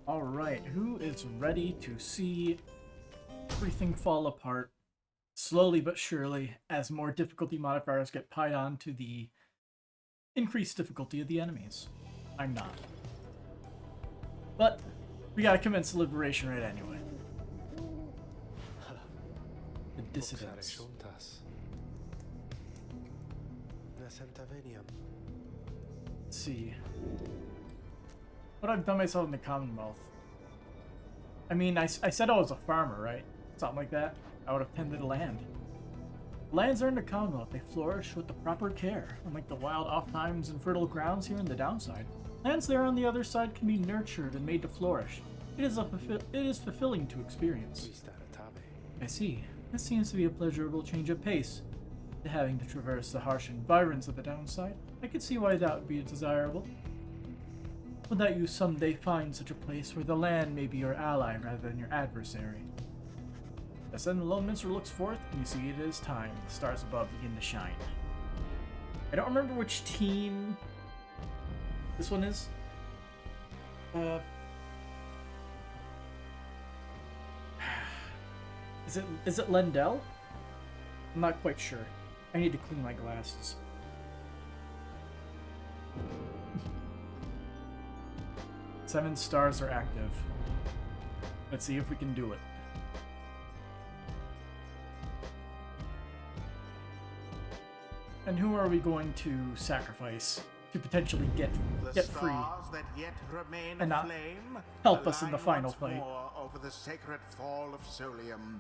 Alright, who is ready to see everything fall apart slowly but surely as more difficulty modifiers get piled on to the increased difficulty of the enemies? I'm not. But we gotta commence the liberation right anyway. The dissidents. Let's see. What I've done myself in the Commonwealth. I mean, I said I was a farmer, right? Something like that. I would have tended land. Lands are in the Commonwealth. They flourish with the proper care. Unlike the wild, oft-times infertile grounds here in the downside, lands there on the other side can be nurtured and made to flourish. It is fulfilling to experience. I see. This seems to be a pleasurable change of pace. To having to traverse the harsh environs of the downside, I could see why that would be desirable. Would that you someday find such a place where the land may be your ally rather than your adversary. As then the lone minster looks forth, and you see it is time. The stars above begin to shine. I don't remember which team this one is. Is it Lendell? I'm not quite sure. I need to clean my glasses. 7 stars are active. Let's see if we can do it. And who are we going to sacrifice to potentially get free and not help us in the final fight? Over the sacred fall of Solium.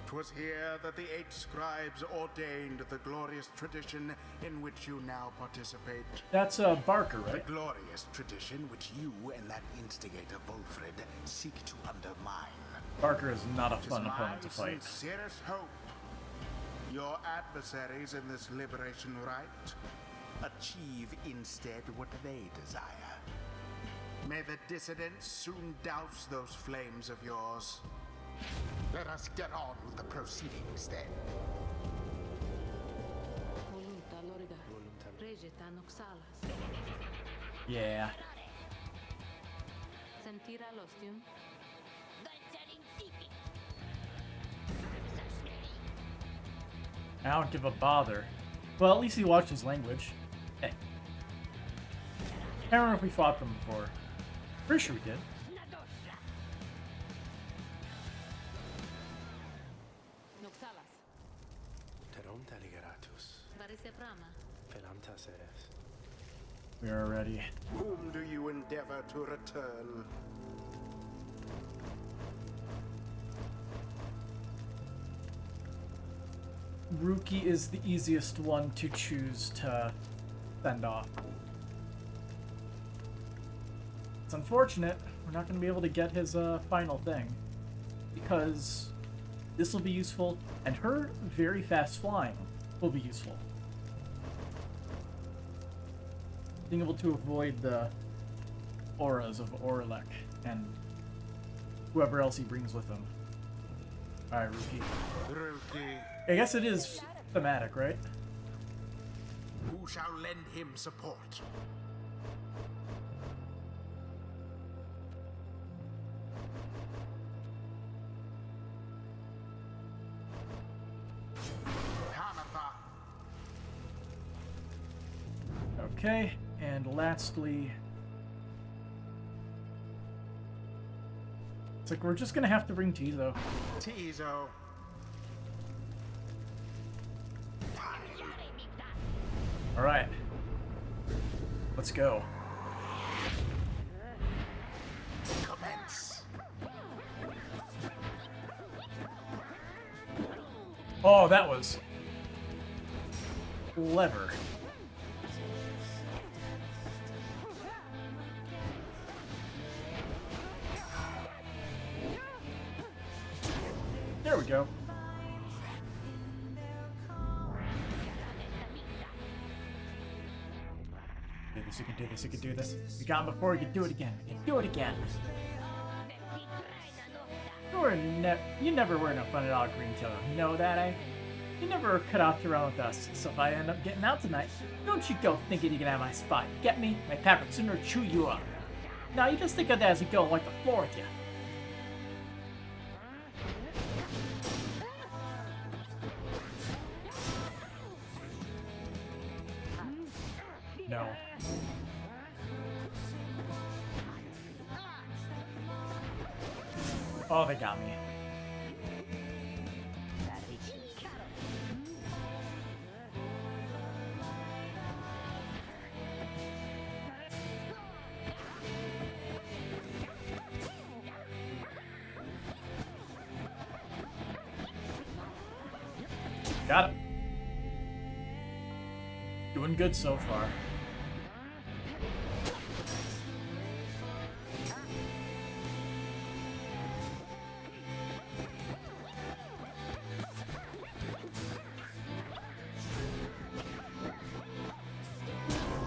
'Twas here that the 8 scribes ordained the glorious tradition in which you now participate. That's Barker, right? The glorious tradition which you and that instigator Wolfred seek to undermine. Barker is not a fun opponent to fight. It is my sincerest hope your adversaries in this liberation rite achieve instead what they desire. May the dissidents soon douse those flames of yours. Let us get on with the proceedings then. Yeah. I don't give a bother. Well, at least he watched his language. Hey. I don't remember if we fought them before. Pretty sure we did. We are ready. Whom do you endeavor to return? Rookie is the easiest one to choose to send off. It's unfortunate we're not going to be able to get his final thing, because this will be useful, and her very fast flying will be useful. Being able to avoid the auras of Orlek and whoever else he brings with him. Alright, Rookie. I guess it is thematic, right? Who shall lend him support? Okay, and lastly, it's like we're just gonna have to bring Tizo. Tizo. Alright. Let's go. Commence. Oh, that was clever. There we go. You can do this, you can do this. We got him before, you can do it again. You can do it again. You never were no fun at all, Greentail. You know that, eh? You never cut out your own with us, so if I end up getting out tonight, don't you go thinking you can have my spot. Get me? My pack would sooner chew you up. Now you just think of that as you go, like the floor with you. No. Oh, they got me. Got it. Doing good so far.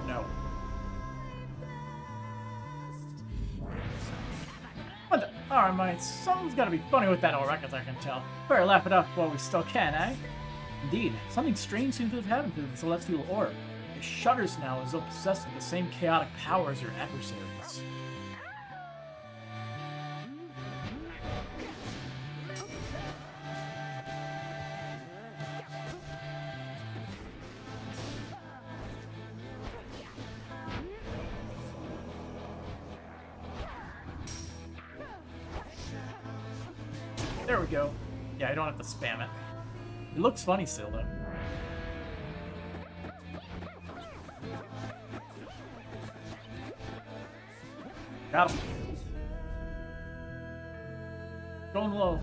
No. What the? Alright, mates. Something's gotta be funny with that old record, I can tell. Better laugh it up while we still can, eh? Indeed, something strange seems to have happened to the celestial orb. It shudders now as though possessed with the same chaotic power as your adversaries. There we go. Yeah, I don't have to spam it. It looks funny still, though. Got him. Going low.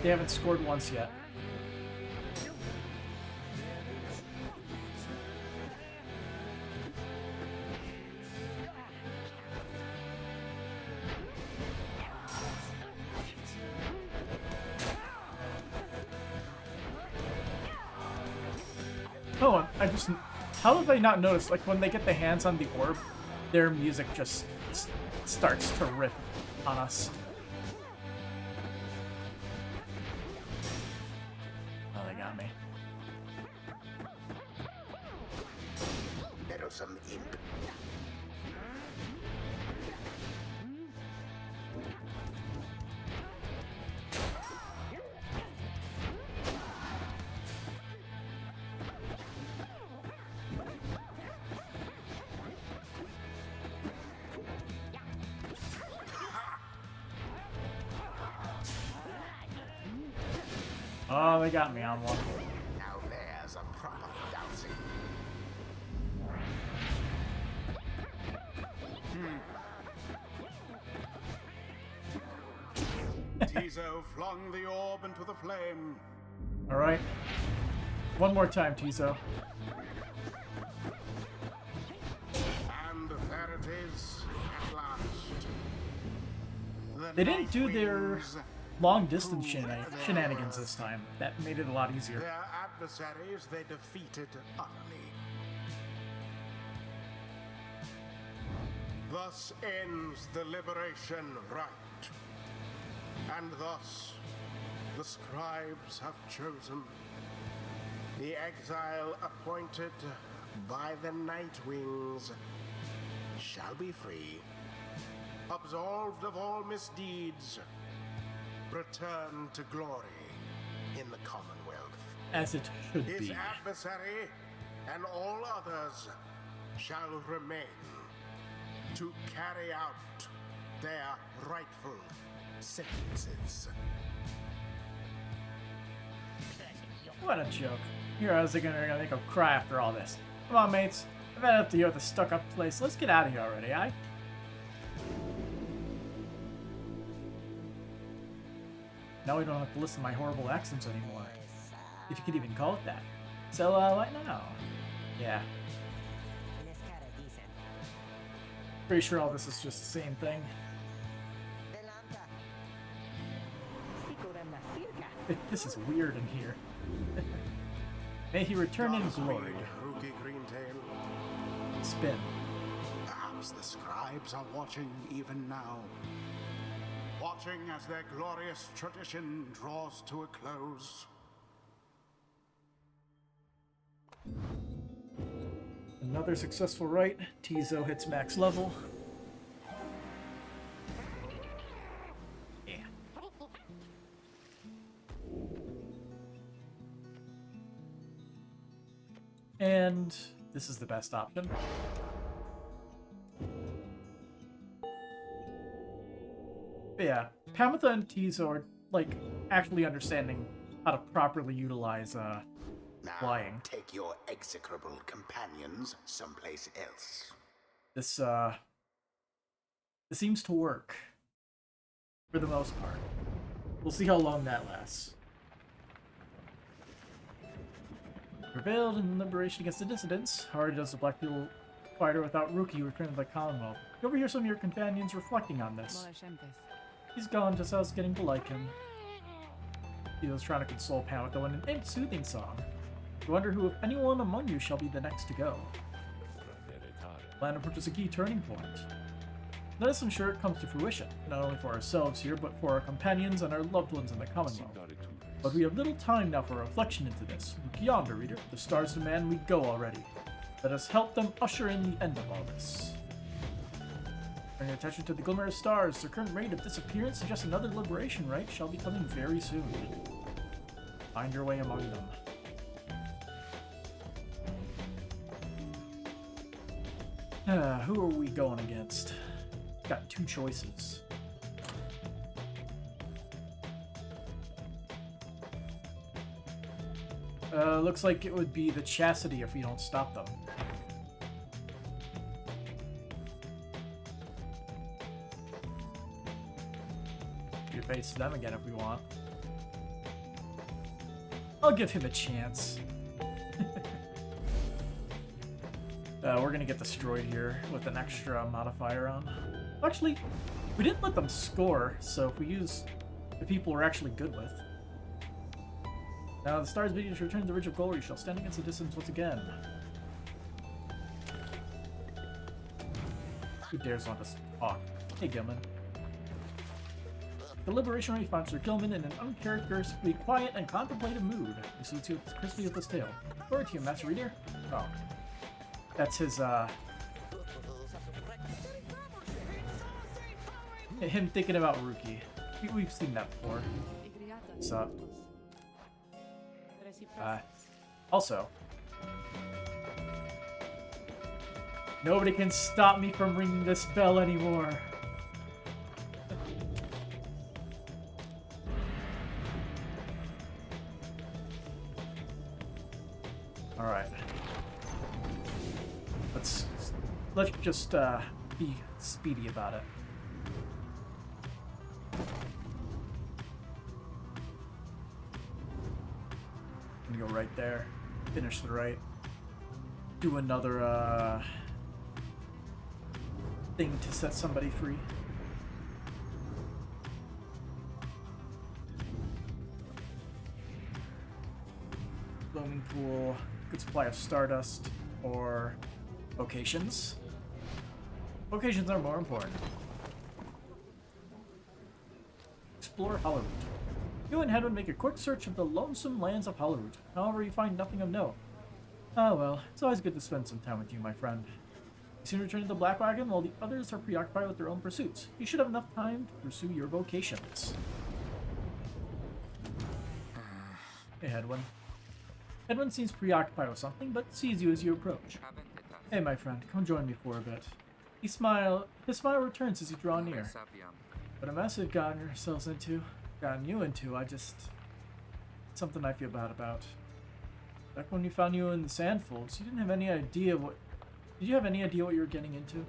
They haven't scored once yet. Oh, I just... How have I not noticed? Like, when they get their hands on the orb, their music just starts to rip on us. Oh, they got me. Meddlesome imp. Oh, they got me on one. Now there's a proper dousing. Tizo flung the orb into the flame. Alright. One more time, Tizo. And there it is, at last. The They didn't do their Nightwings, long-distance shenanigans this time. That made it a lot easier. their adversaries they defeated utterly. Thus ends the liberation rite. And thus the scribes have chosen the exile appointed by the Nightwings shall be free, absolved of all misdeeds, return to glory in the Commonwealth. As it should His be. adversary and all others shall remain to carry out their rightful sentences. What a joke. Heroes are gonna make him cry after all this. Come on, mates. I've had up to you at the stuck-up place. Let's get out of here already, aye? Now we don't have to listen to my horrible accents anymore. If you could even call it that. So, what now? Yeah. Pretty sure all this is just the same thing. This is weird in here. May he return in glory. Rookie Greentail. Spin. Perhaps the scribes are watching even now. Watching as their glorious tradition draws to a close. Another successful rite. Tizo hits max level. and this is the best option. But yeah, Pamitha and Tizo are, like, actually understanding how to properly utilize, Now, flying. take your execrable companions someplace else. This seems to work. For the most part. We'll see how long that lasts. Prevailed in liberation against the dissidents. Hard does the Black People fighter without Rookie return to the Commonwealth. You overhear some of your companions reflecting on this. He's gone just as I was getting to like him. He was trying to console Pamitha with an soothing song. You wonder who, if anyone among you, shall be the next to go. Land approaches a key turning point. Let us ensure it comes to fruition, not only for ourselves here, but for our companions and our loved ones in the Commonwealth. But we have little time now for reflection into this. Look yonder, reader. The stars demand we go already. Let us help them usher in the end of all this. Turn your attention to the glimmer of stars. The current rate of disappearance suggests another liberation rite shall be coming very soon. Find your way among them. Who are we going against? Got two choices. Looks like it would be the Chastity if we don't stop them. You face them again if we want. I'll give him a chance. We're gonna get destroyed here with an extra modifier on. Actually, we didn't let them score, so if we use the people we're actually good with. Now the stars bid you to return to the Ridge of Glory shall stand against the distance once again. Who dares want to talk? Hey, Gilman. The liberation rate finds Sir Gilman in an uncharacteristically quiet and contemplative mood. You see too crispy with this tale. Glory to you, Master Reader. Oh. That's his, him thinking about Rookie. We've seen that before. What's up? Also, nobody can stop me from ringing this bell anymore. All right. Let's just be speedy about it. I'm gonna go right there, finish the right, do another thing to set somebody free. Blooming pool, good supply of stardust, or vocations. Vocations are more important. Explore Hollowroot. You and Hedwyn make a quick search of the lonesome lands of Hollowroot. However, you find nothing of note. Ah well, it's always good to spend some time with you, my friend. You soon return to the Black Wagon while the others are preoccupied with their own pursuits. You should have enough time to pursue your vocations. Hey, Hedwyn. Hedwyn seems preoccupied with something, but sees you as you approach. Hey, my friend, come join me for a bit. His smile returns as you draw near. What a mess we've gotten you into, something I feel bad about. Back when we found you in the Sandfolds, you didn't have any idea what... Did you have any idea what you were getting into?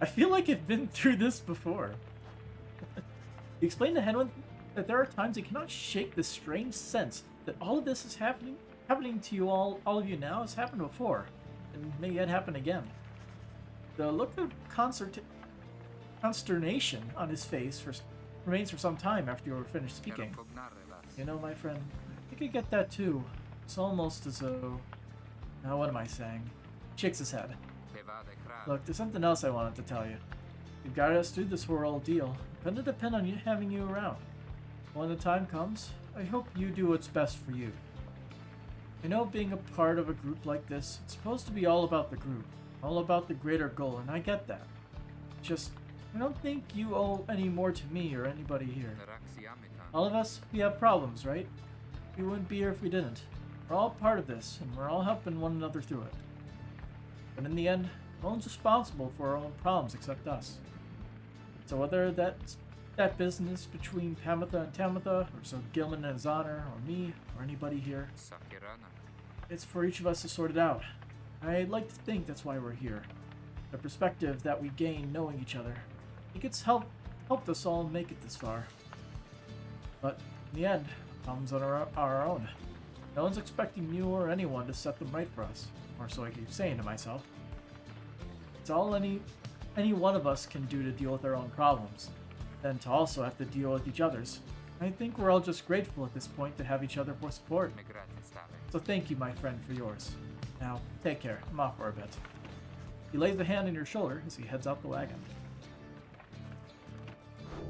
I feel like I've been through this before. You explained to Hedwyn that there are times he cannot shake this strange sense that all of this is happening to you all of you now has happened before, and may yet happen again. The look of consternation on his face remains for some time after you were finished speaking. You know, my friend, I could get that too. It's almost as though... Now, what am I saying? He shakes his head. Look, there's something else I wanted to tell you. You've guided us through this whole ordeal. It's going to depend on you having you around. When the time comes, I hope you do what's best for you. I know being a part of a group like this, it's supposed to be all about the group, all about the greater goal, and I get that. Just, I don't think you owe any more to me or anybody here. All of us, we have problems, right? We wouldn't be here if we didn't. We're all part of this, and we're all helping one another through it. But in the end, no one's responsible for our own problems except us. So whether that's that business between Tamitha and Tamitha, or so Gilman and his honor, or me, or anybody here, it's for each of us to sort it out. I'd like to think that's why we're here. The perspective that we gain knowing each other. I think it's helped us all make it this far. But in the end, problems are our own. No one's expecting you or anyone to set them right for us. Or so I keep saying to myself. It's all any one of us can do to deal with our own problems. Then to also have to deal with each other's. I think we're all just grateful at this point to have each other for support. So thank you, my friend, for yours. Now, take care. I'm off for a bit. He lays a hand on your shoulder as he heads out the wagon.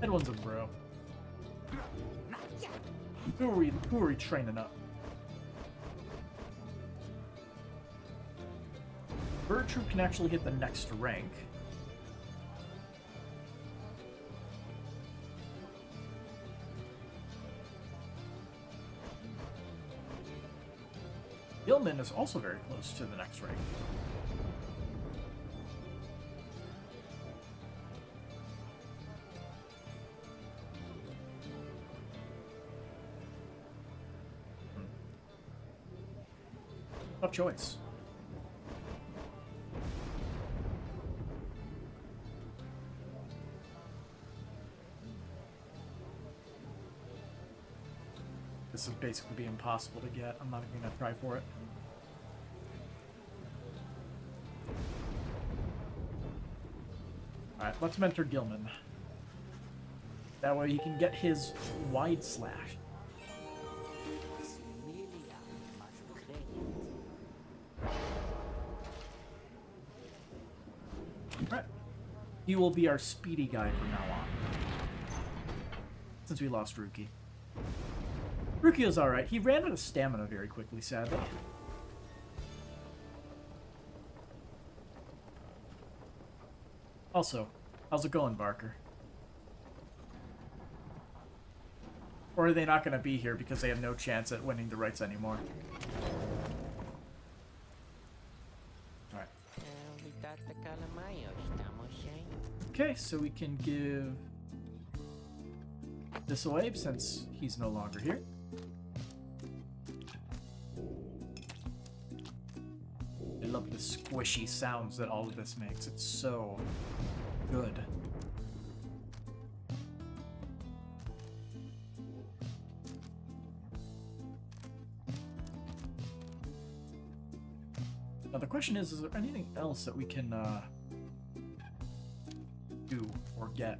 Edwin's a bro. Who are we training up? Bertrude can actually hit the next rank. Gilman is also very close to the next rank. Tough choice. This is basically be impossible to get. I'm not even gonna try for it. Alright, let's mentor Gilman. That way he can get his wide slash. Alright. He will be our speedy guy from now on. Since we lost Ruki. Ruki is alright. He ran out of stamina very quickly, sadly. Also, how's it going, Barker? Or are they not going to be here because they have no chance at winning the Rites anymore? Alright. Okay, so we can give this away since he's no longer here. I love the squishy sounds that all of this makes. It's so good. Now the question is there anything else that we can do or get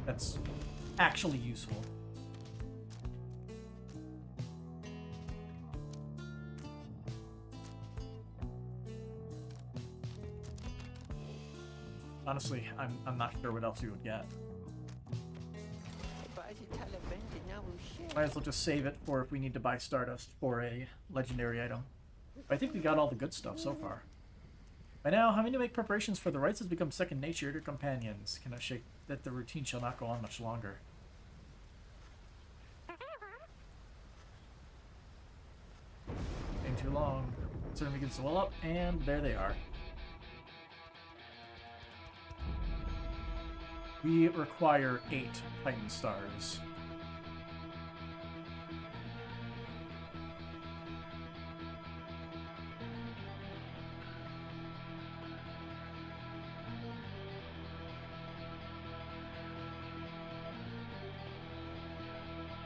that's actually useful? Honestly, I'm not sure what else we would get. Might as well just save it for if we need to buy Stardust for a legendary item. But I think we got all the good stuff so far. By now, having to make preparations for the rites has become second nature to your companions. Cannot shake that the routine shall not go on much longer. Ain't too long. Certainly begins to well up, and there they are. We require 8 Titan Stars.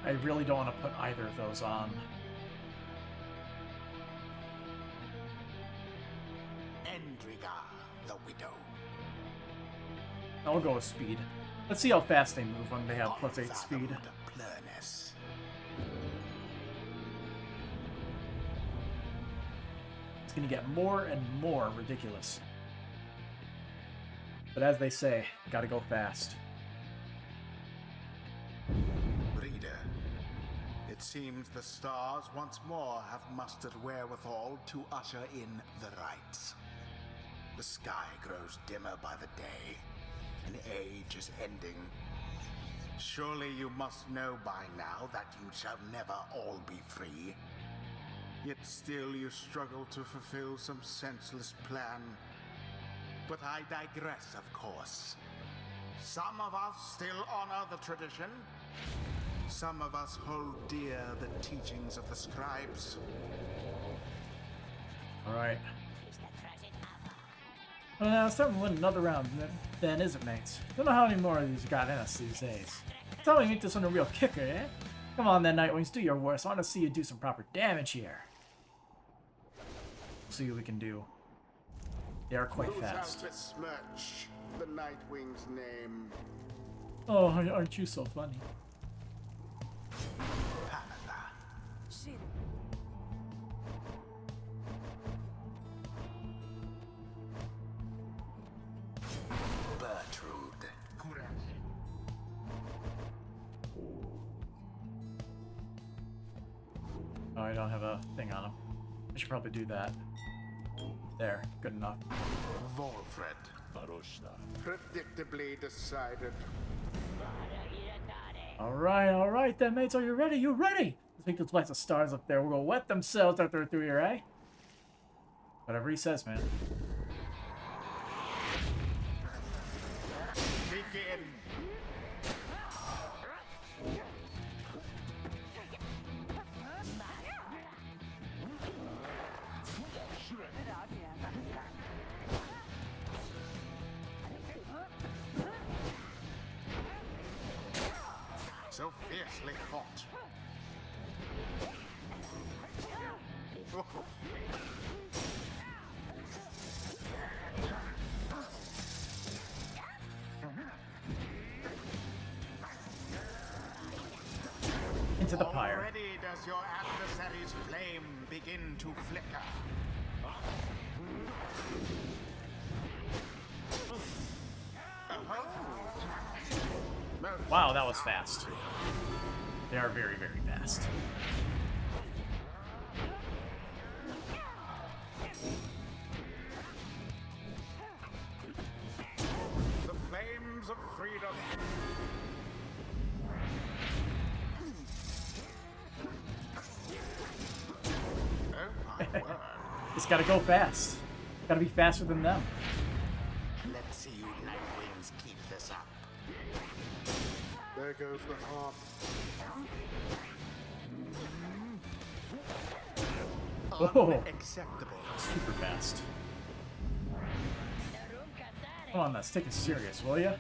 I really don't want to put either of those on. Endriga, the Widow. I'll go with speed. Let's see how fast they move when they have +8 speed. It's gonna get more and more ridiculous. But as they say, gotta go fast. Reader, it seems the stars once more have mustered wherewithal to usher in the rites. The sky grows dimmer by the day. An age is ending. Surely you must know by now that you shall never all be free. Yet still you struggle to fulfill some senseless plan. But I digress, of course. Some of us still honor the tradition. Some of us hold dear the teachings of the scribes. Alright. Well, now it's time to win another round, then, is it, mates? Don't know how many more of these got in us these days. Tell me, make this one a real kicker, eh? Come on then, Nightwings, do your worst. I want to see you do some proper damage here. See what we can do. They are quite fast. Besmirch the Nightwing's name. Oh, aren't you so funny? Oh, I don't have a thing on him. I should probably do that. There, good enough. Volfred. Predictably decided. Alright then, mates, are you ready? You ready? I think those lights of stars up there will go wet themselves after through here, eh? Whatever he says, man. Begin. So fiercely fought. Into the pyre. Already does your adversary's flame begin to flicker. Wow, that was fast. They are very, very fast. The flames of freedom. Oh my word. It's gotta go fast. Gotta be faster than them. Let's see you Nightwings keep this up. There goes the harp. Oh, Unacceptable. super fast. Come on, let's take it serious, will ya?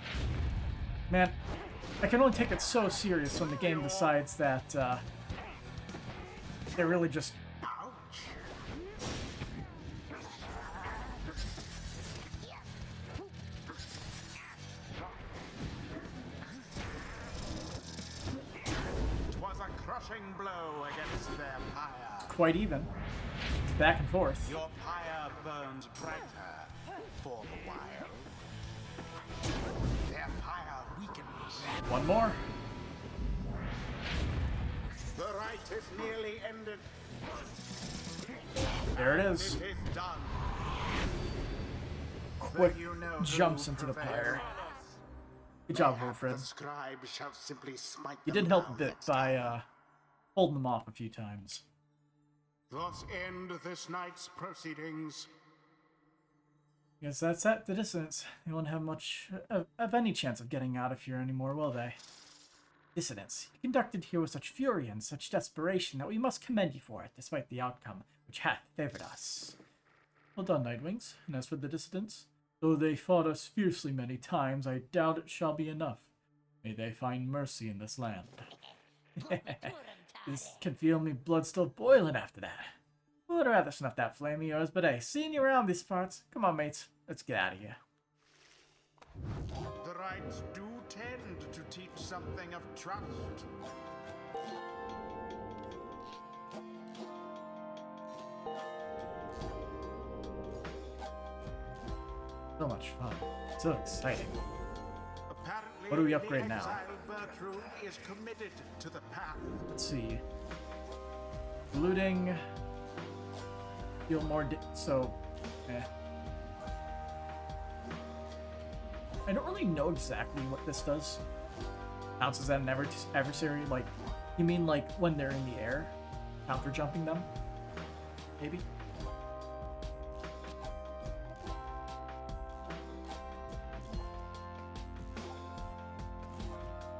Man, I can only take it so serious when the game decides that they're really just... Ouch. Twas a crushing blow against their pyre. quite even. It's back and forth. Your pyre burns brighter for the while. Their pyre weakens. One more. The rite is nearly ended. There it is. It is done. Quick Then you know jumps who into the prevails. pyre. Good job, Mayhap Wilfred. The scribe shall simply smite You them did help a down bit next time. by holding them off a few times. Thus end this night's proceedings. Yes, that's at the distance. They won't have much of any chance of getting out of here anymore, will they? Dissidents, you conducted here with such fury and such desperation that we must commend you for it, despite the outcome which hath favored us. Well done, Nightwings. And as for the dissidents, though they fought us fiercely many times, I doubt it shall be enough. May they find mercy in this land. This can feel me blood still boiling after that. Would rather snuff that flame of yours, but hey, seeing you around these parts, come on, mates, let's get out of here. The rites do tend to teach something of trust. So much fun. So exciting. Apparently, What do we upgrade the now? exiled Bertrude is committed to the path. Let's see. Looting. Deal more so, I don't really know exactly what this does. Counts as an adversary? Like, you mean like when they're in the air? Counter jumping them? Maybe?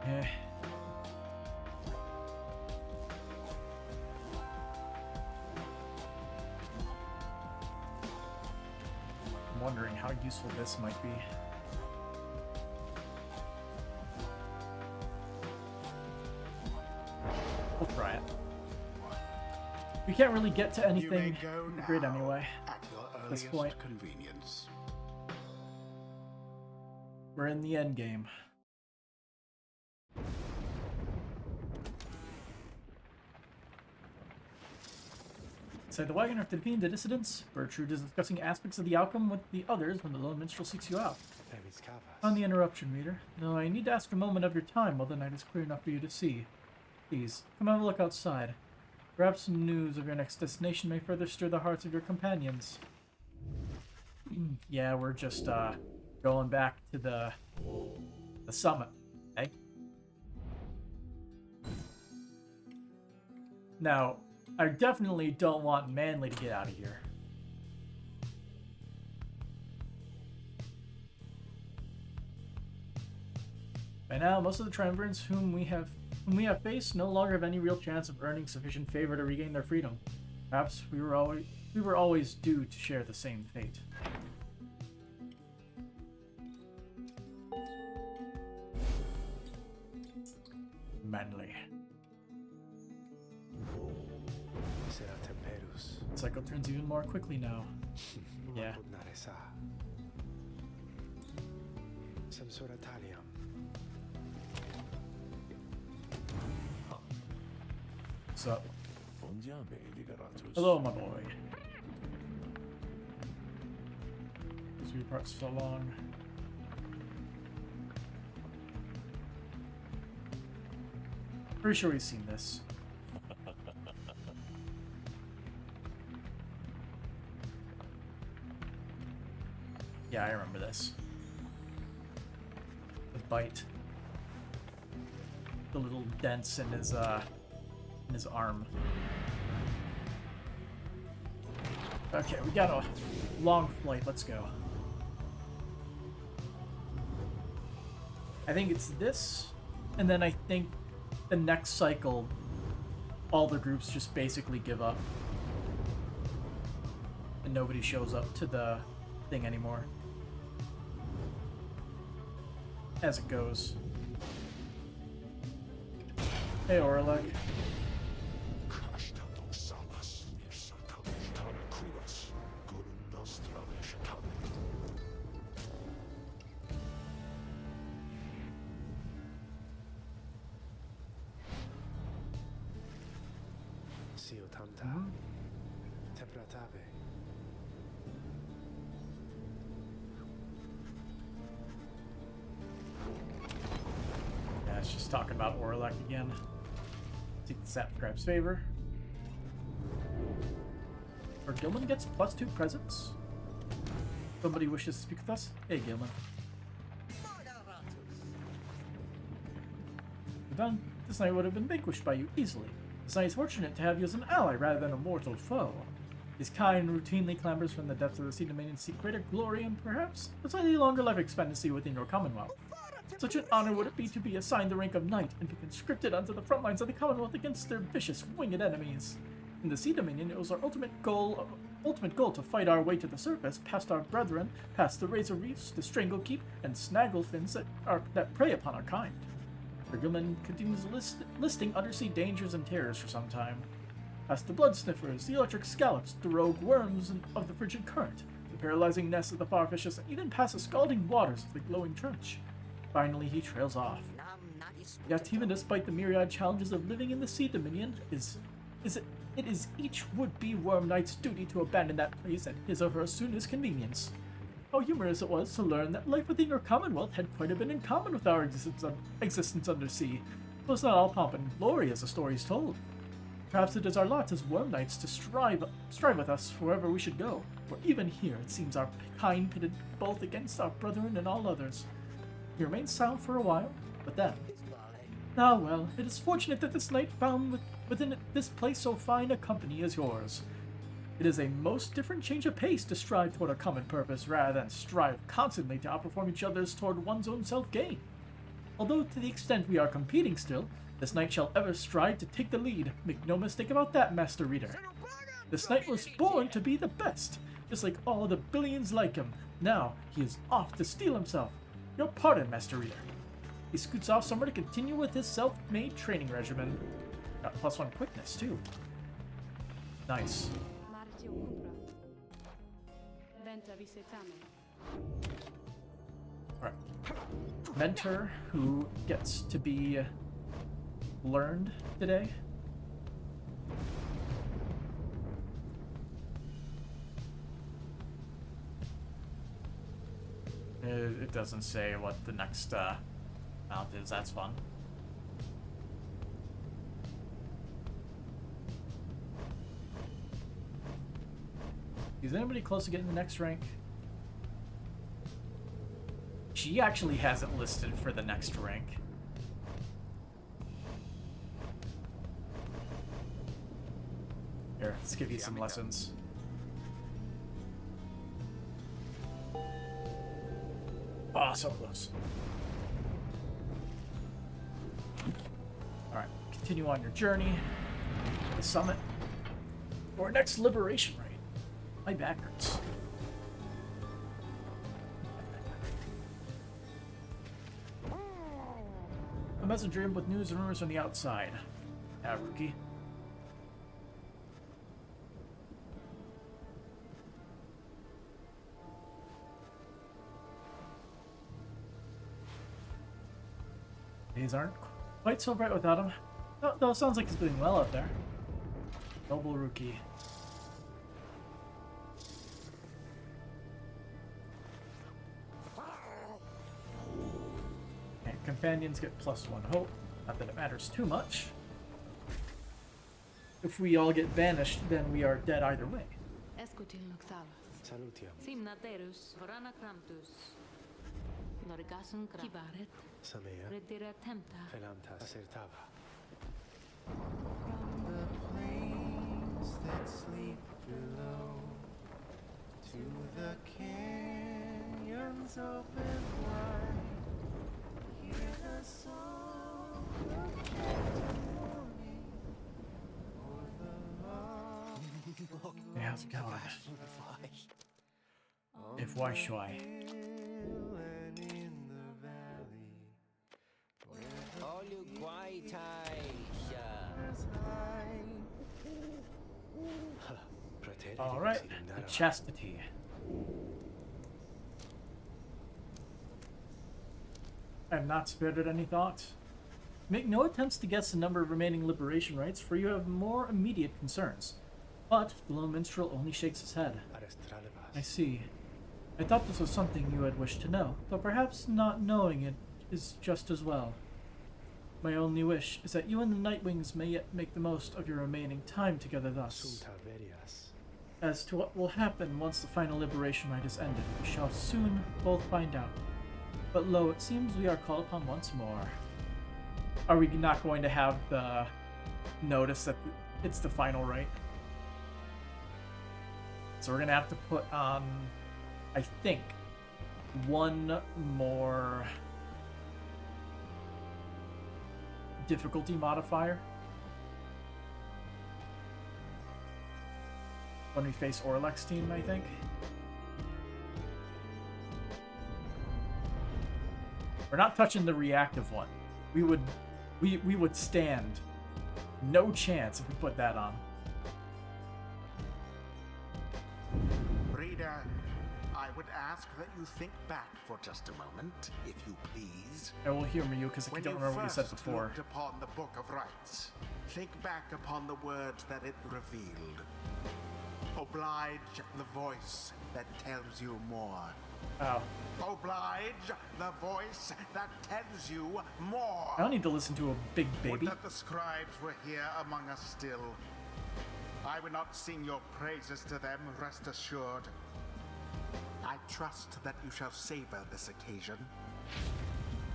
Eh. I'm wondering how useful this might be. We'll try it. We can't really get to anything in the grid anyway at at this point. Convenience. We're in the end game. Inside the wagon after defeating the dissidents, Bertrude is discussing aspects of the outcome with the others when the lone minstrel seeks you out. On the interruption, reader. No, I need to ask a moment of your time while the night is clear enough for you to see. Please, come have a look outside. Perhaps news of your next destination may further stir the hearts of your companions. Yeah, we're just, going back to the summit, eh? Now, I definitely don't want Manly to get out of here. By now, most of the triumvirates whom we have faced no longer have any real chance of earning sufficient favor to regain their freedom. Perhaps we were always due to share the same fate. Manly. The cycle turns even more quickly now. Yeah. What's up? Hello, my boy. This view part's so long. Pretty sure we've seen this. Yeah, I remember this. The bite. The little dents in his arm. Okay, we got a long flight. Let's go. I think it's this, and then I think the next cycle, all the groups just basically give up. And nobody shows up to the thing anymore. As it goes. Hey, Orlek. Yeah, it's just talking about Orlek again. Take the sap grab's favor. Or Gilman gets +2 presents. Somebody wishes to speak with us? Hey, Gilman. Done. This night would have been vanquished by you easily. This night is fortunate to have you as an ally rather than a mortal foe. His kind routinely clambers from the depths of the sea domain to seek greater glory and perhaps a slightly longer life expectancy within your commonwealth. Such an honor would it be to be assigned the rank of knight and be conscripted onto the front lines of the commonwealth against their vicious winged enemies. In the sea dominion, it was our ultimate goal to fight our way to the surface, past our brethren, past the razor reefs, the strangle keep, and snaggle fins that prey upon our kind. Gilman continues listing undersea dangers and terrors for some time. Past the blood sniffers, the electric scallops, the rogue worms of the frigid current, the paralyzing nests of the farfishes, and even past the scalding waters of the glowing trench. Finally, he trails off. Yet, even despite the myriad challenges of living in the sea dominion, it is each would-be worm knight's duty to abandon that place at his or her soonest convenience. How humorous it was to learn that life within your commonwealth had quite a bit in common with our existence undersea. It was not all pomp and glory as the story is told. Perhaps it is our lot as worm knights to strive with us wherever we should go, for even here it seems our kind pitted both against our brethren and all others. He remains silent for a while, but then, Ah well, it is fortunate that this knight found within this place so fine a company as yours. It is a most different change of pace to strive toward a common purpose rather than strive constantly to outperform each other's toward one's own self-gain. Although to the extent we are competing still, this knight shall ever strive to take the lead. Make no mistake about that, Master Reader. This knight was born to be the best, just like all the billions like him. Now he is off to steal himself. Your pardon, Master Reader. He scoots off somewhere to continue with his self-made training regimen. Got +1 quickness, too. Nice. Alright. Mentor who gets to be learned today. It doesn't say what the next mount is. That's fun. Is anybody close to getting the next rank? She actually has it listed for the next rank. Here, let's give you some lessons. Oh, so close. Alright, continue on your journey to the summit. Or next liberation rite. My back hurts. A messenger with news and rumors on the outside. Ah, rookie. These aren't quite so bright without him. Though it sounds like he's doing well out there. Noble rookie. And companions get +1 hope. Not that it matters too much. If we all get banished, then we are dead either way. From the plains that sleep below to the canyons open wide, hear the song of morning or the long Hey, how's it going? If why should I? and in the valley where the stars hide. Alright, the chastity. I have not spared it any thought. Make no attempts to guess the number of remaining liberation rites, for you have more immediate concerns. But the lone minstrel only shakes his head. I see. I thought this was something you had wished to know, though perhaps not knowing it is just as well. My only wish is that you and the Nightwings may yet make the most of your remaining time together thus. As to what will happen once the final liberation rite is ended, we shall soon both find out. But lo, it seems we are called upon once more. Are we not going to have the notice that it's the final rite? So we're gonna have to put on, I think, one more difficulty modifier when we face Orlek's team, I think. We're not touching the reactive one. We would stand no chance if we put that on. Reader, I would ask that you think back for just a moment, if you please. I will hear you because I When don't you remember what you said first before. looked upon the Book of Rites, think back upon the words that it revealed. Oblige the voice that tells you more. Oh, Oblige the voice that tells you more. I don't need to listen to a big Would baby. that the scribes were here among us still. I would not sing your praises to them, rest assured. I trust that you shall savor this occasion.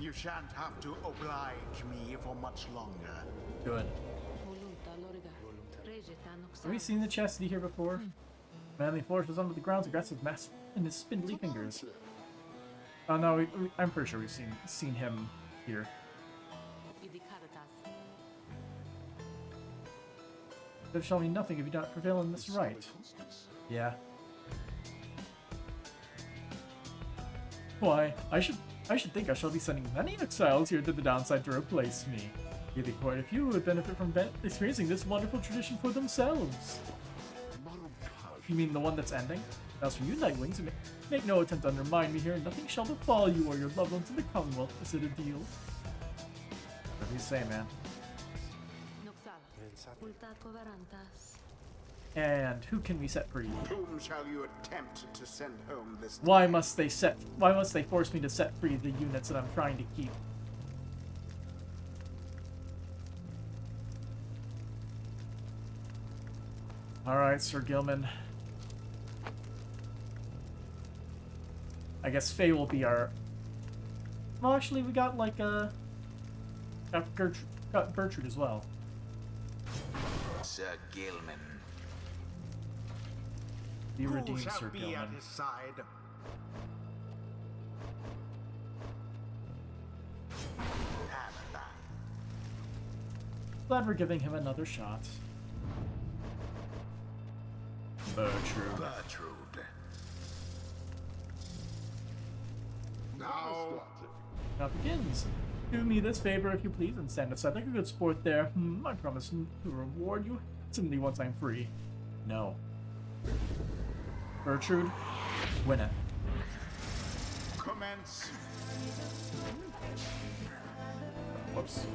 You shan't have to oblige me for much longer. Good. Have we seen the chastity here before? Manly forces under the ground's aggressive mass in his spindly fingers. Oh no, I'm pretty sure we've seen him here. They've shown me nothing if you don't prevail in this rite. Yeah. Why, I should think I shall be sending many exiles here to the downside to replace me. Maybe quite a few would benefit from experiencing this wonderful tradition for themselves. You mean the one that's ending? As for you, Nightwings, make no attempt to undermine me here. Nothing shall befall you or your loved ones in the Commonwealth. Is it a deal? What do you say, man? And who can we set free? Whom shall you attempt to send home this time? Why must they force me to set free the units that I'm trying to keep? Alright, Sir Gilman. I guess Faye will be our... Well, actually, we got, like, got Bertrude as well. Sir Gilman. Be redeemed, Who shall Sir be Gilman. at his side? Canada. Glad we're giving him another shot. Bertrude. Bertrude. Now, Now begins. Do me this favor, if you please, and stand aside like a good sport there. I promise to reward you handsomely once I'm free. No. Bertrude, win it. commence. Whoops.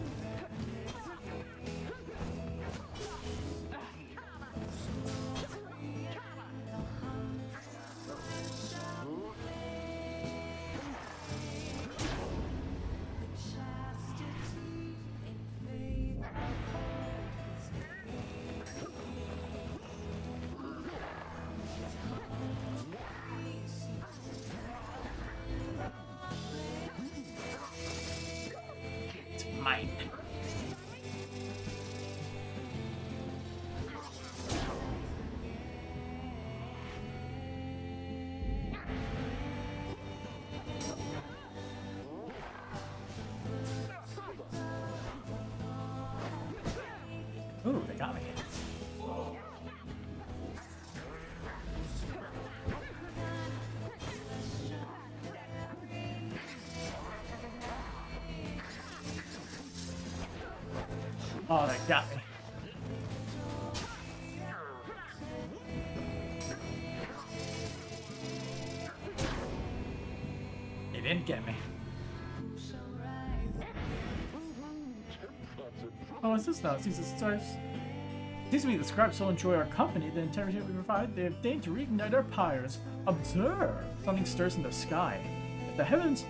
Mine. Ooh, they got me. Oh, they got me. They didn't get me. Oh, what's this now? It seems to me the scribes so enjoy our company, the entertainment we provide, they have deigned to reignite our pyres. Observe! Something stirs in the sky. If the heavens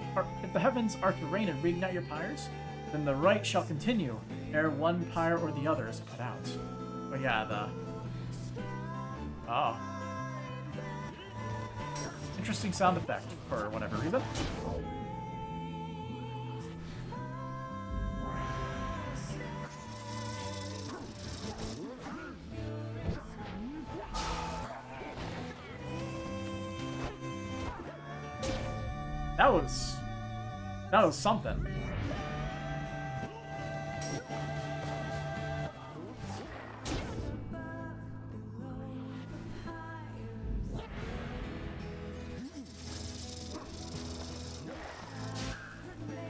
are to reign and reignite your pyres, then the rite shall continue, ere one pyre or the other is put out. But yeah, oh. Interesting sound effect, for whatever reason. That was something.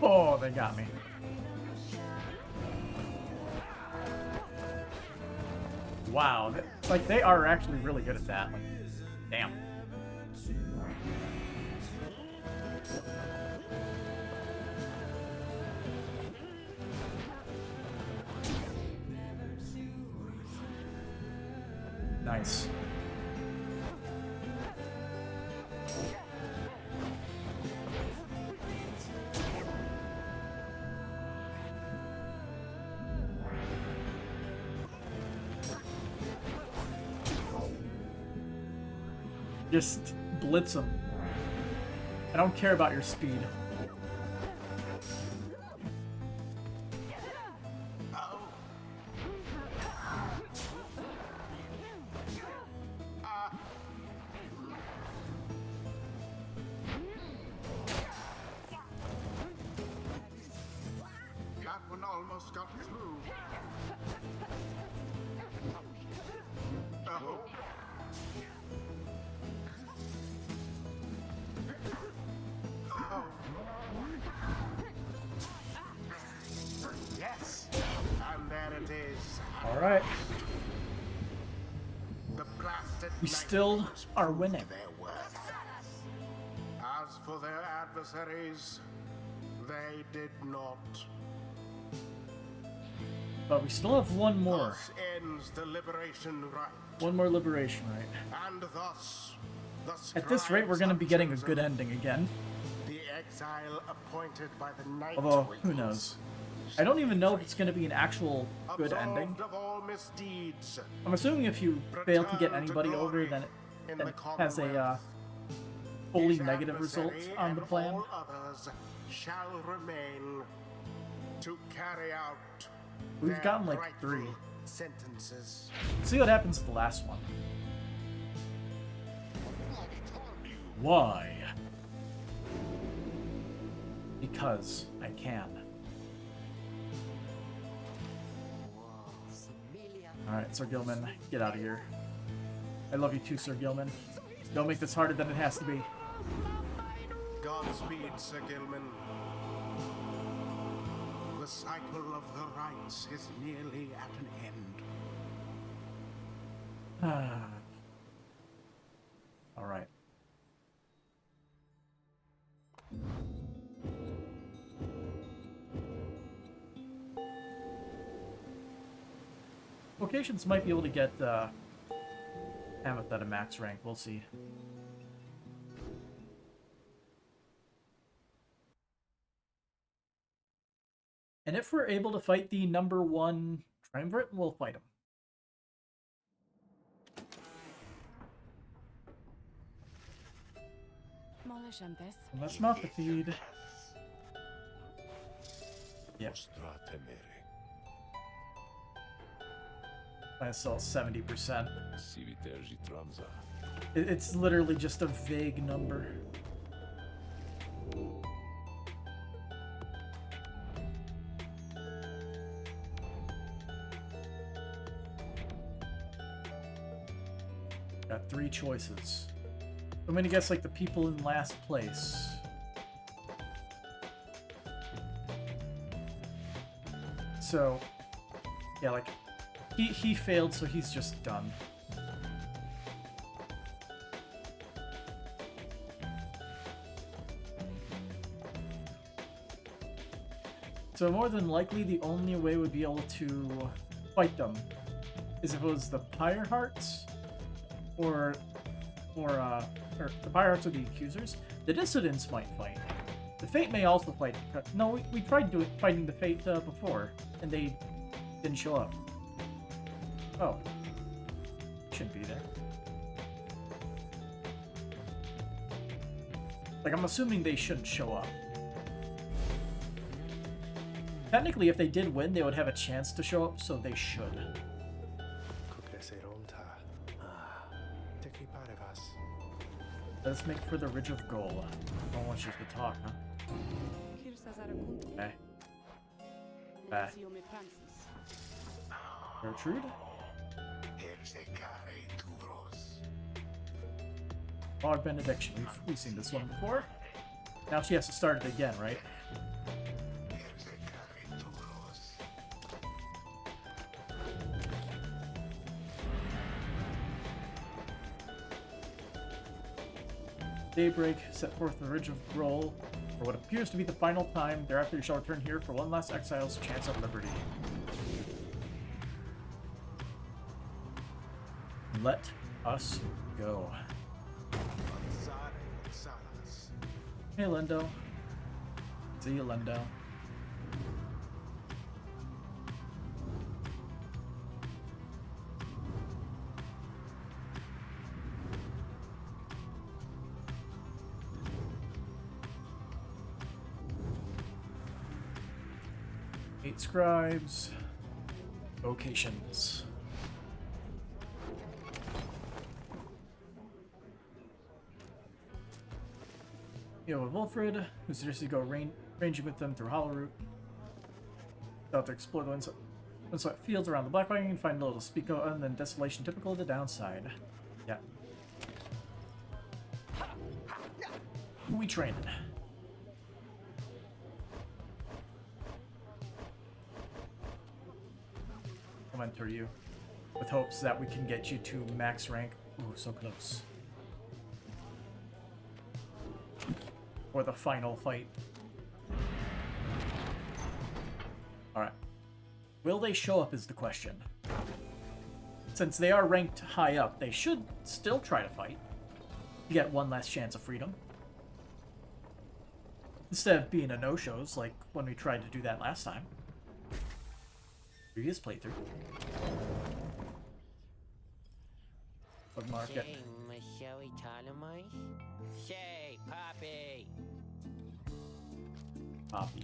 Oh, they got me. Wow, like they are actually really good at that. Like, damn. Nice. Just blitz them. I don't care about your speed. almost got through. Oh. Oh. Yes, and there it is. All right. The blasted We still Nightwings are proved winning. their worth. As for their adversaries, they did not. But we still have one more. Thus ends the liberation rite, One more liberation, right? and thus the At this rate, we're scribes going to are be getting a chosen. good ending again. The exile appointed by the Nightwings. Although, who knows? I don't even know if it's going to be an actual good Absolved ending. of all misdeeds, I'm assuming if you fail to get return to anybody over, glory then in it the has a Commonwealth. fully His negative result adversary on the and plan. all others shall remain to carry out We've their gotten like rightful 3. sentences. See what happens to the last one. Why? Because I can. Alright, Sir Gilman, get out of here. I love you too, Sir Gilman. Don't make this harder than it has to be. Godspeed, Sir Gilman. The cycle of the rites is nearly at an end. Alright. Vocations might be able to get Amethyst at a max rank. We'll see. And if we're able to fight the #1 Triumvirate, we'll fight him. And that's not the feed. Yep. I saw 70%. It's literally just a vague number. Got 3 choices. I'm gonna guess like the people in last place. So, yeah, like he failed, so he's just done. So more than likely, the only way we'd be able to fight them is if it was the Pyre Hearts, or the Pyre Hearts are the accusers. The Dissidents might fight. The Fate may also fight. No, we tried fighting the Fate before, and they didn't show up. Oh. Shouldn't be there. Like, I'm assuming they shouldn't show up. Technically, if they did win, they would have a chance to show up, so they should. Let's make for the Ridge of Gold. I don't want you to talk, huh? Okay. Bye. Gertrude? Log Benediction. We've seen this one before. Now she has to start it again, right? Daybreak, set forth the Ridge of Groll for what appears to be the final time. Thereafter you shall return here for one last exile's chance at liberty. Let us go. Hey, Lendo. See you, Lendo. Eight scribes. Vocations. With Wilfred, who suggested go ranging with them through Hollow Root. Out to explore the windswept fields around the Black Wagon and find a little speako and then desolation typical of the downside. Yeah. We trained. I'll enter you with hopes that we can get you to max rank. Ooh, so close. For the final fight. Alright. Will they show up is the question. Since they are ranked high up, they should still try to fight. You get one last chance of freedom. Instead of being a no-shows, like when we tried to do that last time. Previous playthrough. Bookmark it. Poppy.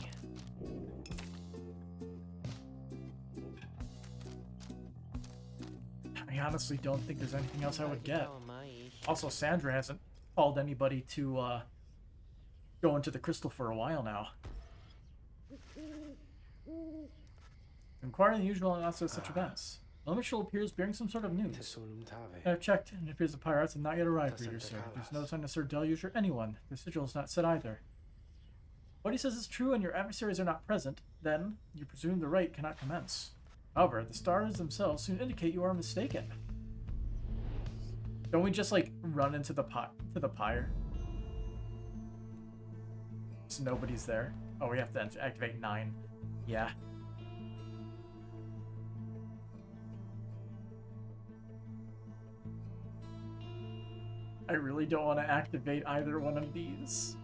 I honestly don't think there's anything else I would get. Also, Sandra hasn't called anybody to go into the crystal for a while now. Inquiring the usual announcers of such events. Elemental appears bearing some sort of news. I've checked, and it appears the pirates have not yet arrived for you, sir. There's no sign of Sir Deluge or anyone. The sigil is not set either. What he says is true and your adversaries are not present, then you presume the rite cannot commence. However, the stars themselves soon indicate you are mistaken. Don't we just, like, run into the pyre? So nobody's there. Oh, we have to activate 9. Yeah. I really don't want to activate either one of these.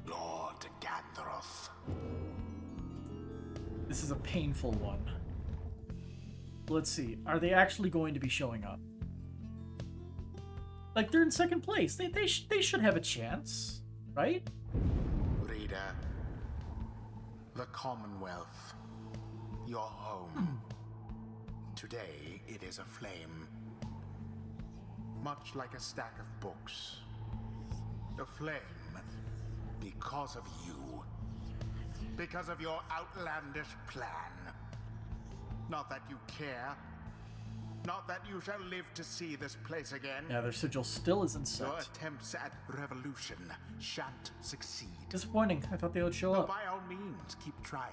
Lord Gandalf. This is a painful one. Let's see. Are they actually going to be showing up? Like, they're in second place. They should have a chance, right? Reader, the Commonwealth, your home. Today it is aflame. Much like a stack of books. Aflame because of you. Because of your outlandish plan. Not that you care. Not that you shall live to see this place again. Yeah, their sigil still isn't set. Your attempts at revolution shan't succeed. Disappointing. I thought they would show Though up. by all means, keep trying.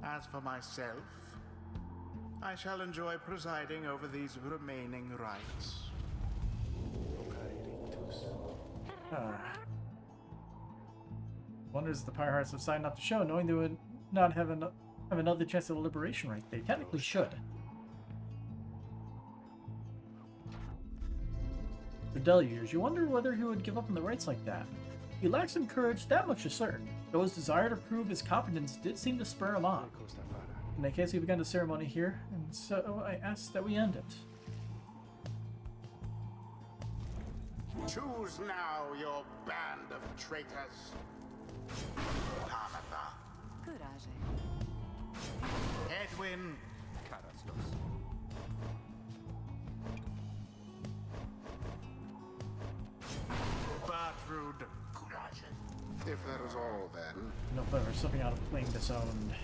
As for myself, I shall enjoy presiding over these remaining rites. Wonders if the Pyre Hearts have decided not to show, knowing they would not have another chance at a liberation rite. They technically should. The Deluge, you wonder whether he would give up on the rites like that. He lacks in courage, that much is certain, though his desire to prove his competence did seem to spur him on. In that case, we began the ceremony here, and so I ask that we end it. Choose now your band of traitors. Tamatha, Courage. Edwin, Bertrude. If that is all, then. No clever, slipping out of playing disowned.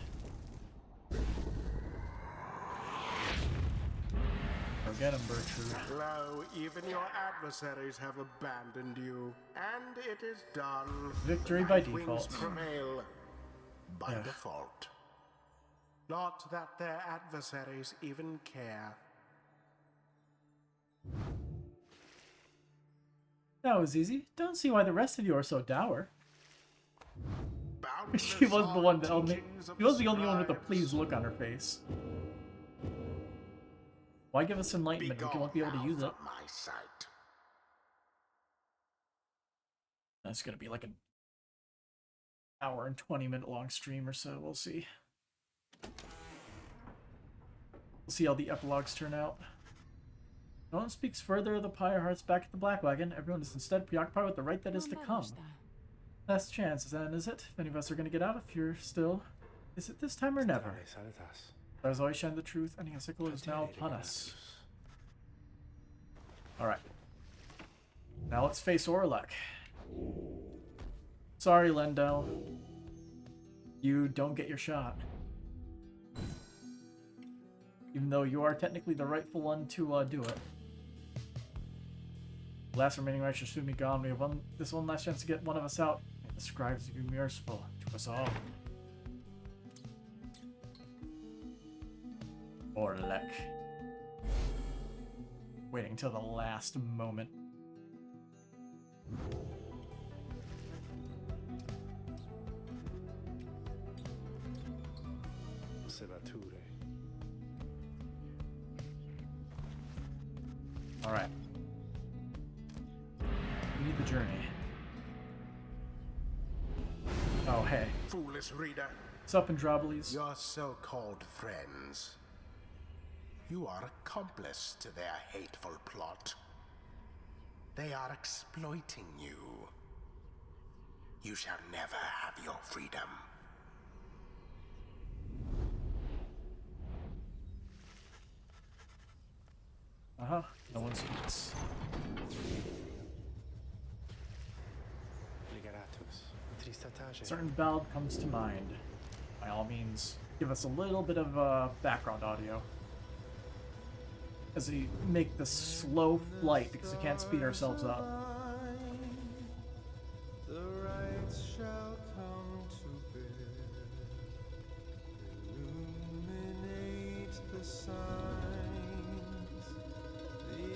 Forget him, Bertrude. Lo, even your adversaries have abandoned you, and it is done. Victory by Nightwings default. Prevail by Yeah. default. Not that their adversaries even care. That was easy. Don't see why the rest of you are so dour. She was the one that only. She was the only one with a pleased look on her face. Why give us enlightenment if you won't be able to use it? My sight. That's gonna be like an hour and 20-minute long stream or so. We'll see. We'll see how the epilogues turn out. No one speaks further of the Pyre Hearts back at the Black Wagon. Everyone is instead preoccupied with the rite that is to come. Last chance, then, is it? If any of us are going to get out, if you're still... Is it this time or never? There has always shined the truth, and the sickle is now upon us. Alright. Now let's face Orlek. Sorry, Lendel. You don't get your shot. Even though you are technically the rightful one to do it. The last remaining right should soon be gone. We have this one last chance to get one of us out. May the scribes be merciful to us all. Orlek. Waiting till the last moment. Osservature. Alright. We need the journey. Oh, hey. Foolish reader, What's up, Androboles? your so-called friends. You are accomplice to their hateful plot. They are exploiting you. You shall never have your freedom. Uh-huh. No one speaks. Liberatus. Tristatace. Certain ballad comes to mind. By all means, give us a little bit of background audio. As we make this slow flight because we can't speed ourselves up. The rites shall come to bear. Illuminate the signs. The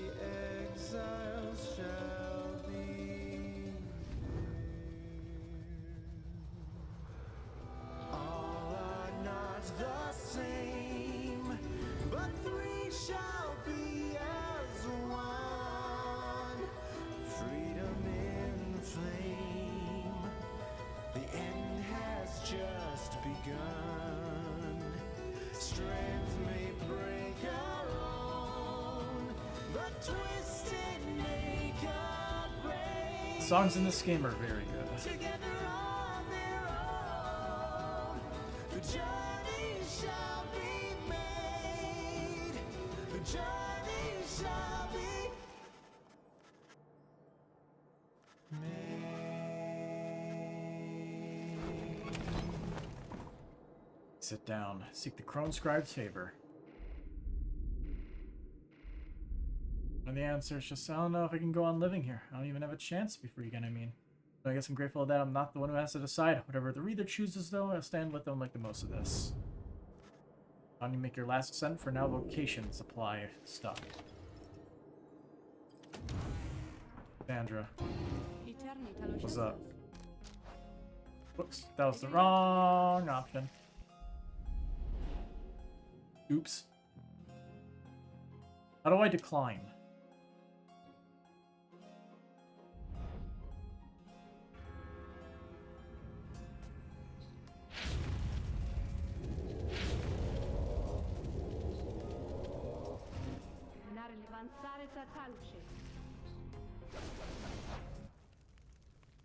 exiles shall be all are not the same, but three shall be as one. Freedom in the flame. The end has just begun. Strength may break our own, but twisted make a break. Songs in this game are very good. Together on their own, the journey shall be made. The journey shall be made. Sit down. Seek the Crone Scribe's favor. And the answer is just, I don't know if I can go on living here. I don't even have a chance to be free again, I mean. But I guess I'm grateful that I'm not the one who has to decide. Whatever the reader chooses, though, I'll stand with them like the most of this. How do you make your last ascent for now? Vocation supply stuff. Sandra. What's up? Whoops, that was the wrong option. Oops. How do I decline?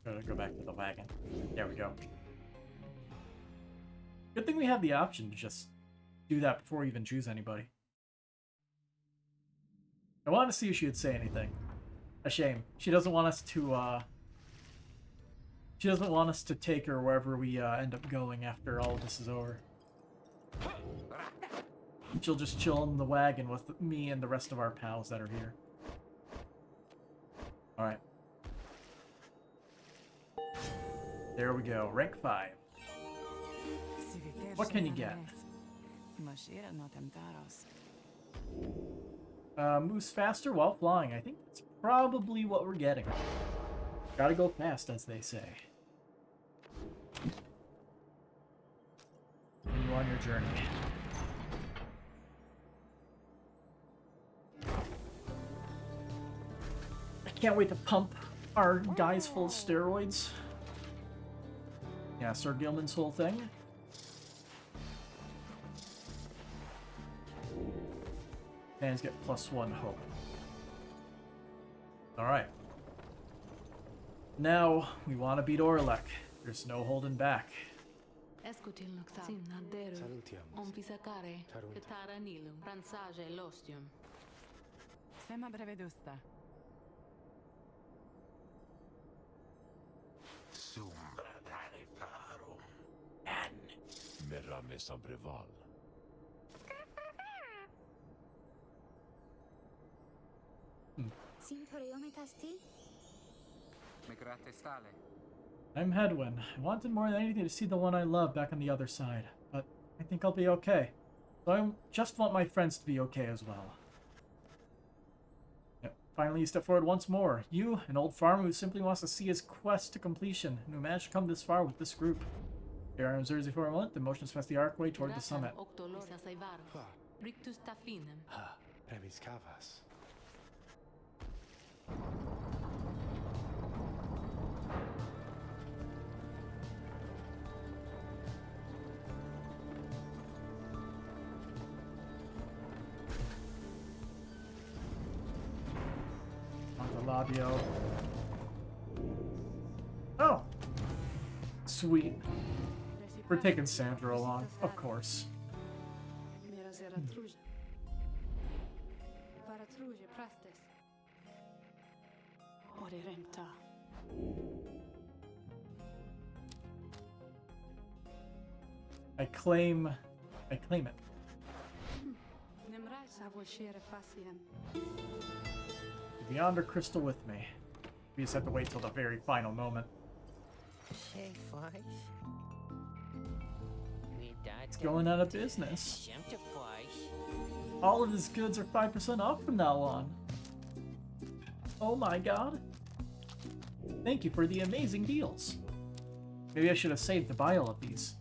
Gotta go back to the wagon. There we go. Good thing we have the option to just do that before we even choose anybody. I wanted to see if she would say anything. A shame. She doesn't want us to, she doesn't want us to take her wherever we end up going after all of this is over. She'll just chill in the wagon with me and the rest of our pals that are here. Alright. There we go. Rank 5. What can you get? Moves faster while flying. I think that's probably what we're getting. Gotta go fast, as they say. Continue on your journey. I can't wait to pump our guys full of steroids. Yeah, Sir Gilman's whole thing. Fans get +1 hope. Alright. Now, we want to beat Orlek. There's no holding back. me sobrevol. I'm Hedwin. I wanted more than anything to see the one I love back on the other side, but I think I'll be okay. So I just want my friends to be okay as well. Yep. Finally, you step forward once more. You, an old farmer who simply wants to see his quest to completion, and who managed to come this far with this group. Your arms raised for a moment, the motions past the archway toward the summit. Ha, premis cavas. Labio. Oh! Sweet. We're taking Sandra along, of course. I claim it. Beyond her crystal with me. We just have to wait till the very final moment. It's going out of business. All of his goods are 5% off from now on. Oh my god. Thank you for the amazing deals. Maybe I should have saved to buy all of these,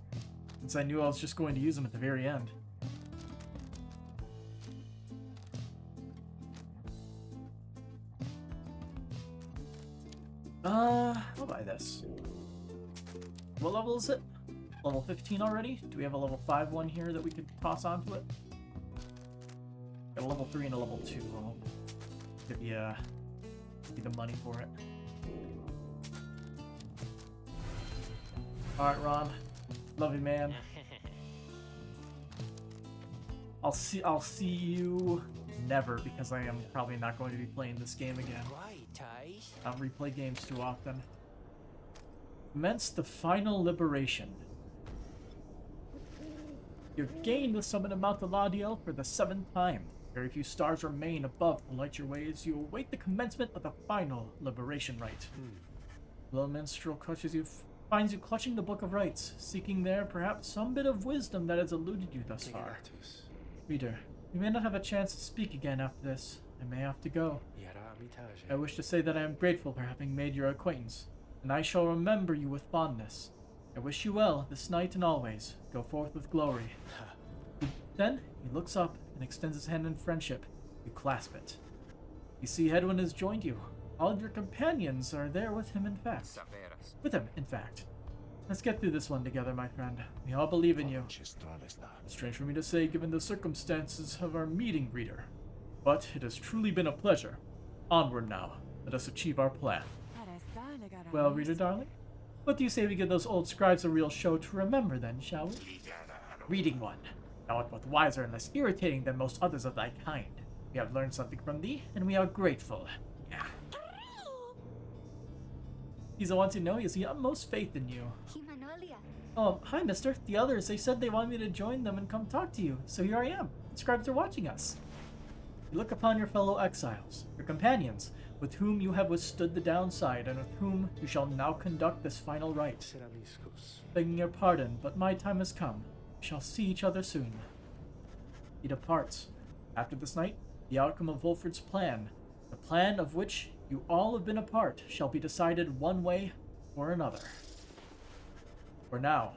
since I knew I was just going to use them at the very end. I'll buy this. What level is it? Level 15 already? Do we have a level 5 one here that we could toss onto it? Got a level 3 and a level 2. I'll give you the money for it. Alright, Ron. Love you, man. I'll see you never, because I am probably not going to be playing this game again. I don't replay games too often. Commence the final liberation. You've gained the summit of Mount Eladiel for the 7th time. Very few stars remain above to light your way as you await the commencement of the final liberation rite. The little minstrel finds you clutching the Book of Rites, seeking there perhaps some bit of wisdom that has eluded you thus far. Reader, you may not have a chance to speak again after this. I may have to go. I wish to say that I am grateful for having made your acquaintance, and I shall remember you with fondness. I wish you well this night and always. Go forth with glory. Then he looks up and extends his hand in friendship. You clasp it. You see Hedwin has joined you. All of your companions are there with him, in fact. Let's get through this one together, my friend. We all believe in you. It's strange for me to say, given the circumstances of our meeting, reader. But it has truly been a pleasure. Onward now. Let us achieve our plan. Well, reader darling, what do you say we give those old scribes a real show to remember then, shall we? Reading one. Thou art both wiser and less irritating than most others of thy kind. We have learned something from thee, and we are grateful. Yeah. He's the one to know he has the utmost faith in you. Oh, hi, mister. The others, they said they wanted me to join them and come talk to you, so here I am. The scribes are watching us. You look upon your fellow exiles, your companions, with whom you have withstood the downside, and with whom you shall now conduct this final rite. Begging your pardon, but my time has come. We shall see each other soon. He departs. After this night, the outcome of Wolfred's plan, the plan of which you all have been a part, shall be decided one way or another. For now,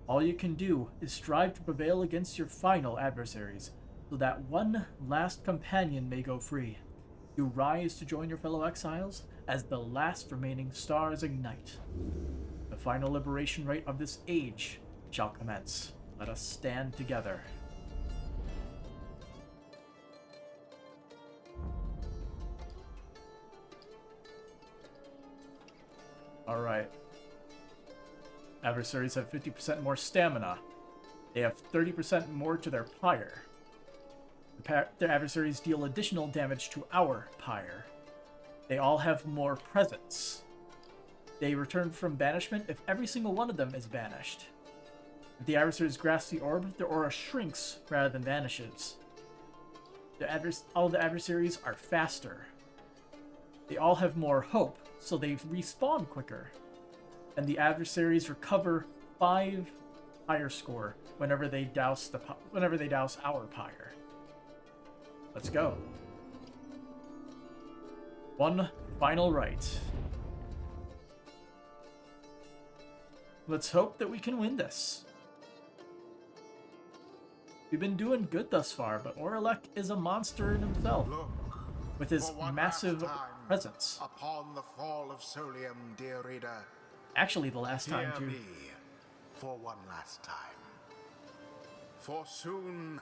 all you can do is strive to prevail against your final adversaries, so that one last companion may go free. You rise to join your fellow exiles as the last remaining stars ignite. The final liberation rite of this age shall commence. Let us stand together. Alright. Adversaries have 50% more stamina. They have 30% more to their pyre. Their adversaries deal additional damage to our pyre. They all have more presence. They return from banishment if every single one of them is banished. If the adversaries grasp the orb, their aura shrinks rather than vanishes. All the adversaries are faster. They all have more hope, so they respawn quicker. And the adversaries recover 5 Pyre score whenever they douse our Pyre. Let's go. One final rite. Let's hope that we can win this. We've been doing good thus far, but Orlek is a monster in himself. Look, With his for one massive last time presence. upon the fall of Solium, dear reader. Actually, the last time, Hear too. me for one last time. For soon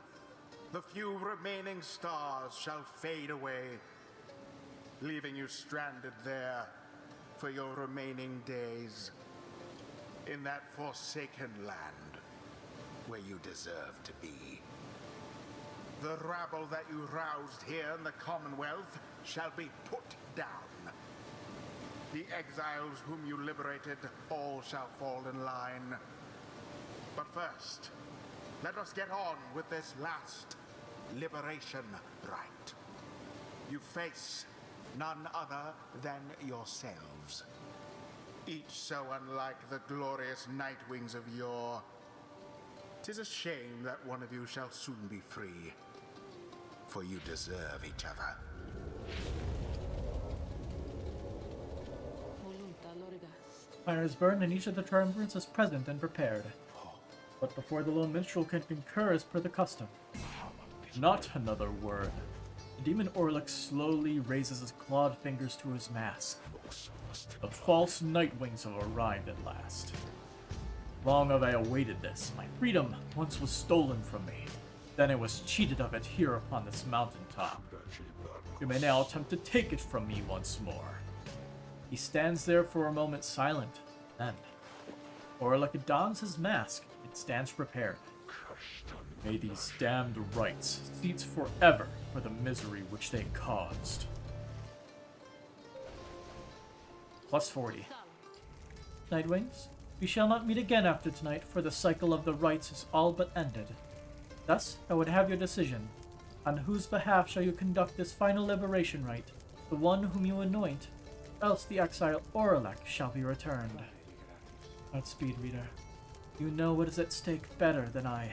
the few remaining stars shall fade away, leaving you stranded there for your remaining days in that forsaken land where you deserve to be. The rabble that you roused here in the Commonwealth shall be put down. The exiles whom you liberated, all shall fall in line. But first, let us get on with this last liberation rite. You face none other than yourselves. Each so unlike the glorious Nightwings of yore. 'Tis a shame that one of you shall soon be free, for you deserve each other. Fire is burned and each of the triumvirate is present and prepared. But before the lone minstrel can concur as per the custom. Not another word. The demon Orlek slowly raises his clawed fingers to his mask. The false Nightwings have arrived at last. Long have I awaited this. My freedom once was stolen from me. Then I was cheated of it here upon this mountaintop. You may now attempt to take it from me once more. He stands there for a moment silent. Then, Orlek dons his mask and stands prepared. May these damned rites cease forever for the misery which they caused. Plus 40. Nightwings, we shall not meet again after tonight, for the cycle of the rites is all but ended. Thus, I would have your decision. On whose behalf shall you conduct this final liberation rite? The one whom you anoint, else the exile Orlek shall be returned. Godspeed, reader. You know what is at stake better than I.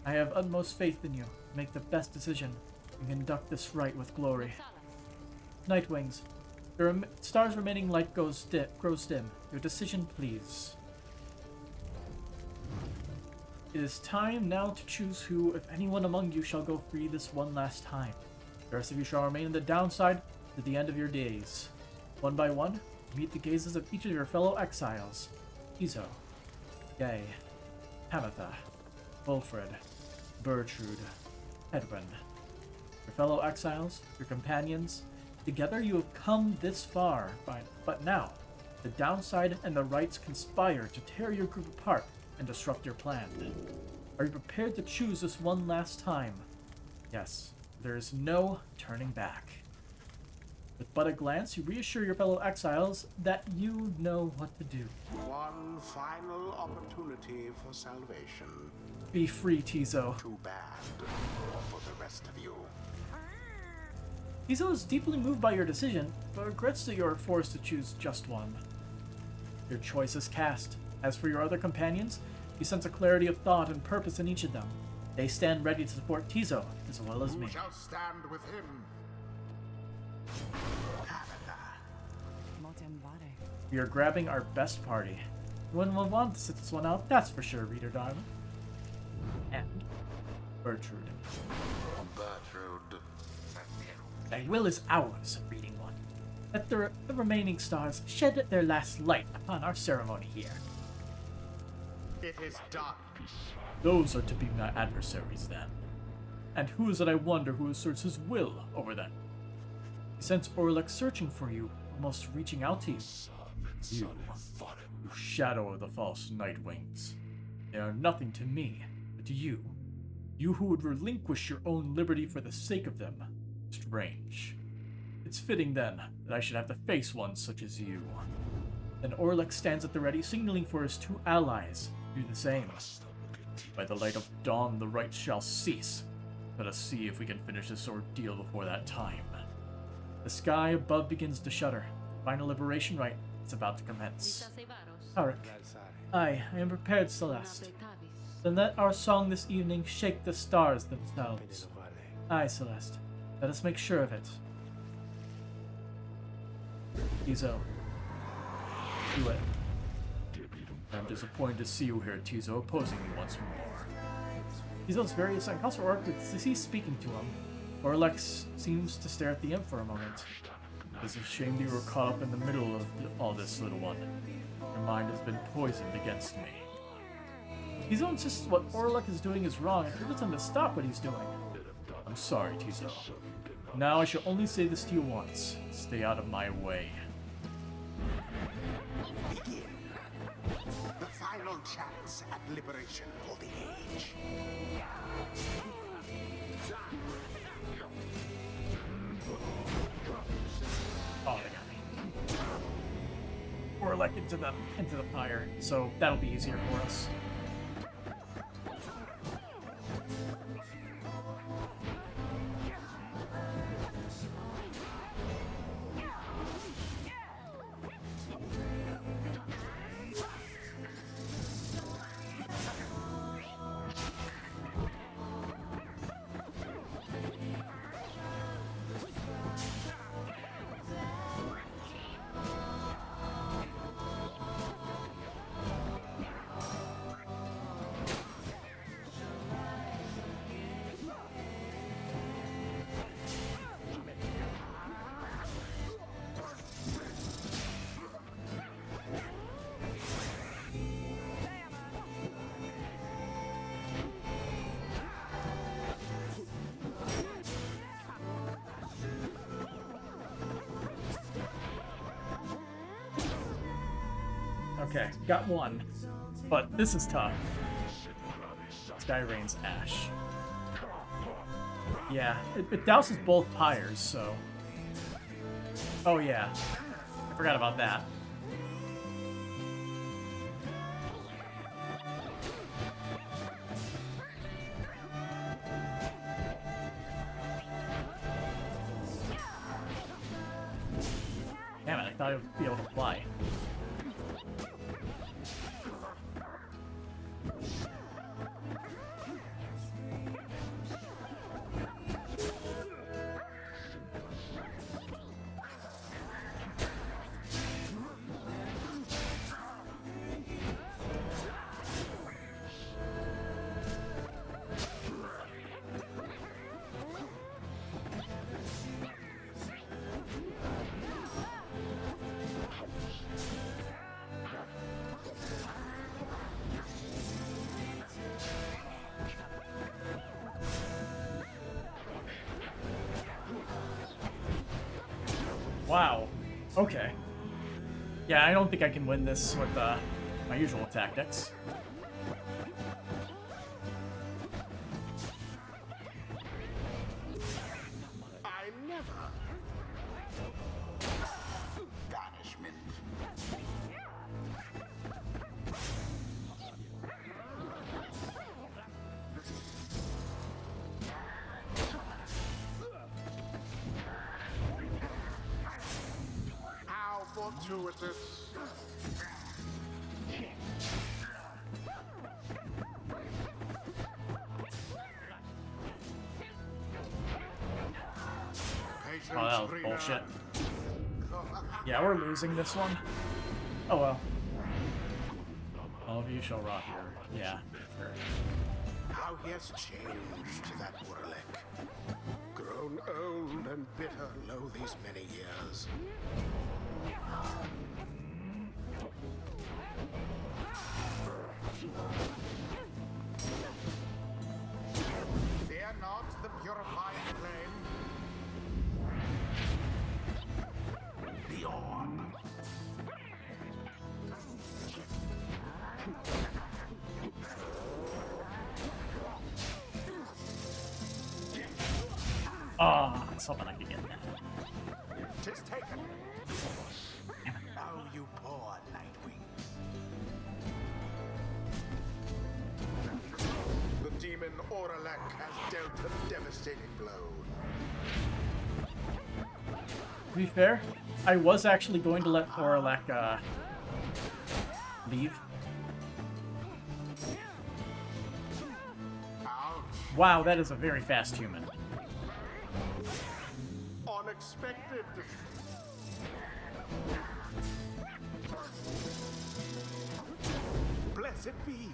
I have utmost faith in you. Make the best decision and conduct this rite with glory. Nightwings, the star's remaining light grows dim. Your decision, please. It is time now to choose who, if anyone among you, shall go free this one last time. The rest of you shall remain in the downside to the end of your days. One by one, meet the gazes of each of your fellow exiles. Izo, Gay, Tamitha, Wilfred, Bertrude, Edwin. Your fellow exiles, your companions, together you have come this far, but now, the downside and the rites conspire to tear your group apart and disrupt your plan. Are you prepared to choose this one last time? Yes, there is no turning back. With but a glance, you reassure your fellow exiles that you know what to do. One final opportunity for salvation. Be free, Tizo. Too bad for the rest of you. Tizo is deeply moved by your decision, but regrets that you are forced to choose just one. Your choice is cast. As for your other companions, you sense a clarity of thought and purpose in each of them. They stand ready to support Tizo, as well as me. Who shall stand with him? We are grabbing our best party. You wouldn't want to sit this one out, that's for sure, reader darling. And Bertrude. Bertrude. Thy will is ours, reading one. Let the remaining stars shed their last light upon our ceremony here. It is done. Those are to be my adversaries, then. And who is it, I wonder, who asserts his will over them? You sense Orlek searching for you, almost reaching out to you. You shadow of the false Nightwings. They are nothing to me, but to you. You who would relinquish your own liberty for the sake of them. Strange. It's fitting, then, that I should have to face one such as you. Then Orlek stands at the ready, signaling for his two allies to do the same. By the light of dawn, the rites shall cease. Let us see if we can finish this ordeal before that time. The sky above begins to shudder. Final liberation rite is about to commence. Arik. Aye, I am prepared, Celeste. Then let our song this evening shake the stars themselves. Aye, Celeste. Let us make sure of it. Tizo. Do it. I'm disappointed to see you here, Tizo, opposing me once more. Tizo's very excited. Also, is he speaking to him? Orlex seems to stare at the imp for a moment. It's a shame that you were caught up in the middle of all this, little one. Your mind has been poisoned against me. Tizo insists what Orlex is doing is wrong and urges him to stop what he's doing. I'm sorry, Tizo. Now I shall only say this to you once. Stay out of my way. Begin. The final chance at liberation for the age. Oh, they got me. Orlex into the pyre, so that'll be easier for us. Okay, got one. But this is tough. Sky Rain's Ash. Yeah, it douses both pyres, so... Oh yeah, I forgot about that. Damn it, I thought I would be able to fly. Wow. Okay. Yeah, I don't think I can win this with my usual tactics. I never. Banishment. How fortuitous. Oh, that was bullshit. Yeah, we're losing this one. Oh well. All of you shall rot here. Yeah, sure. How he has changed, that Orleck. Grown old and bitter lo these many years. Fear not the purifying flame. The orb. Ah, I was hoping I could get that. Tis taken. Oh, you poor Nightwings. demon Oralek has dealt a devastating blow. To be fair, I was actually going to let Oralek leave. Ouch. Wow, that is a very fast human. Unexpected. Blessed be.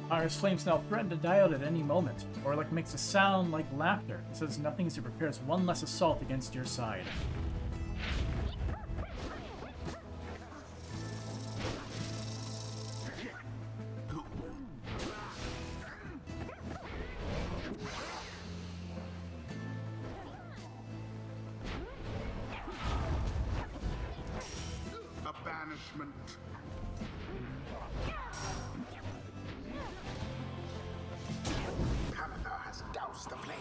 Pyre's flames now threaten to die out at any moment. Oralek makes a sound like laughter. It says nothing as he prepares one less assault against your side. A banishment. Panther has doused the flame.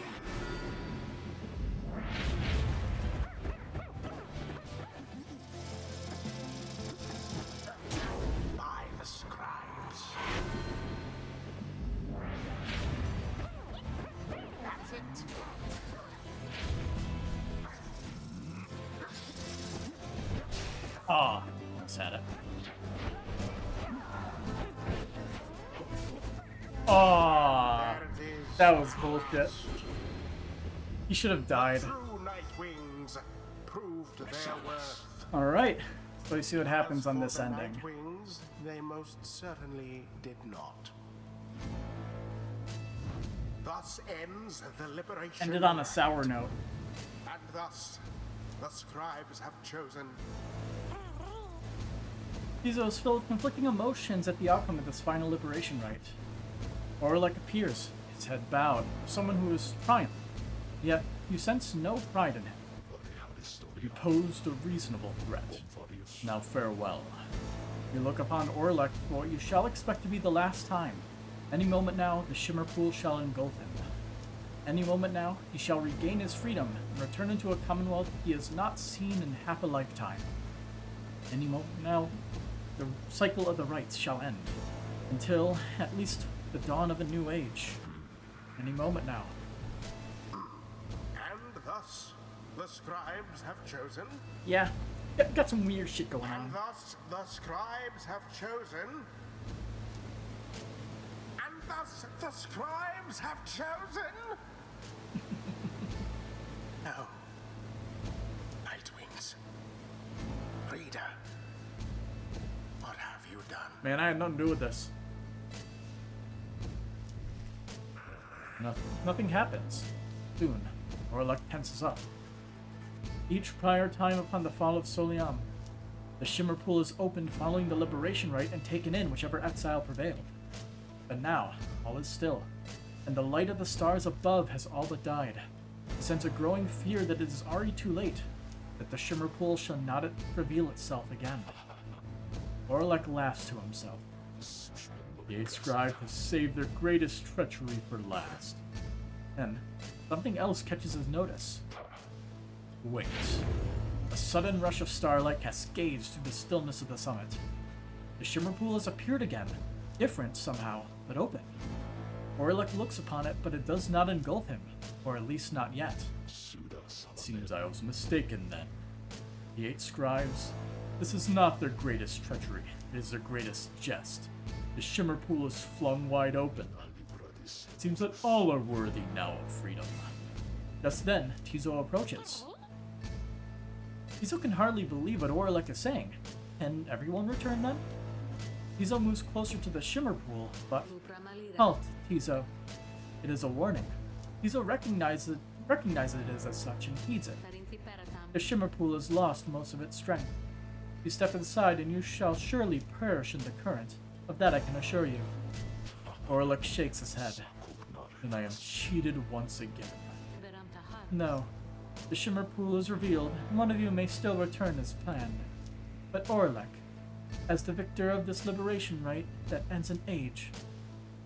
By the scribes. That's it. Ah, almost had it. Ah, There it is. that was bullshit. He should have died. True Nightwings proved their worth. Alright, so you see what happens on As this for the ending. Nightwings, they most certainly did not. Thus ends the liberation. Ended on a sour note. And thus, the scribes have chosen. Tizo is filled with conflicting emotions at the outcome of this final liberation rite. Oralek appears, his head bowed, someone who is triumphant. Yet, you sense no pride in him. You posed a reasonable threat. Now farewell. You look upon Oralek for what you shall expect to be the last time. Any moment now, the Shimmer Pool shall engulf him. Any moment now, he shall regain his freedom and return into a commonwealth he has not seen in half a lifetime. Any moment now, the cycle of the rites shall end, until, at least, the dawn of a new age. Any moment now. And thus, the scribes have chosen. Yeah, got some weird shit going And on. thus, the scribes have chosen. And thus, the scribes have chosen. No. Nightwings. Reader. What have you done? Man, I had nothing to do with this. Nothing happens. Soon, Oralek tenses up. Each prior time upon the fall of Soliam, the Shimmer Pool is opened following the liberation rite and taken in whichever exile prevailed. But now, all is still, and the light of the stars above has all but died. I sense a growing fear that it is already too late, that the Shimmer Pool shall not reveal itself again. Oralek laughs to himself. The eight scribe has saved their greatest treachery for last. Then, something else catches his notice. Wait. A sudden rush of starlight cascades through the stillness of the summit. The Shimmer Pool has appeared again, different somehow, but open. Oralek looks upon it, but it does not engulf him, or at least not yet. It seems I was mistaken then. The eight scribes, this is not their greatest treachery, it is their greatest jest. The Shimmer Pool is flung wide open. It seems that all are worthy now of freedom. Just then, Tizo approaches. Tizo can hardly believe what Oralek is saying. Can everyone return then? Tizo moves closer to the Shimmer Pool, but... Halt, Tizo. It is a warning. Tizo recognizes it as such and heeds it. The Shimmer Pool has lost most of its strength. You step inside and you shall surely perish in the current. Of that I can assure you. Oralek shakes his head. Then I am cheated once again. No. The Shimmer Pool is revealed, and one of you may still return as planned. But Oralek, as the victor of this liberation rite that ends an age,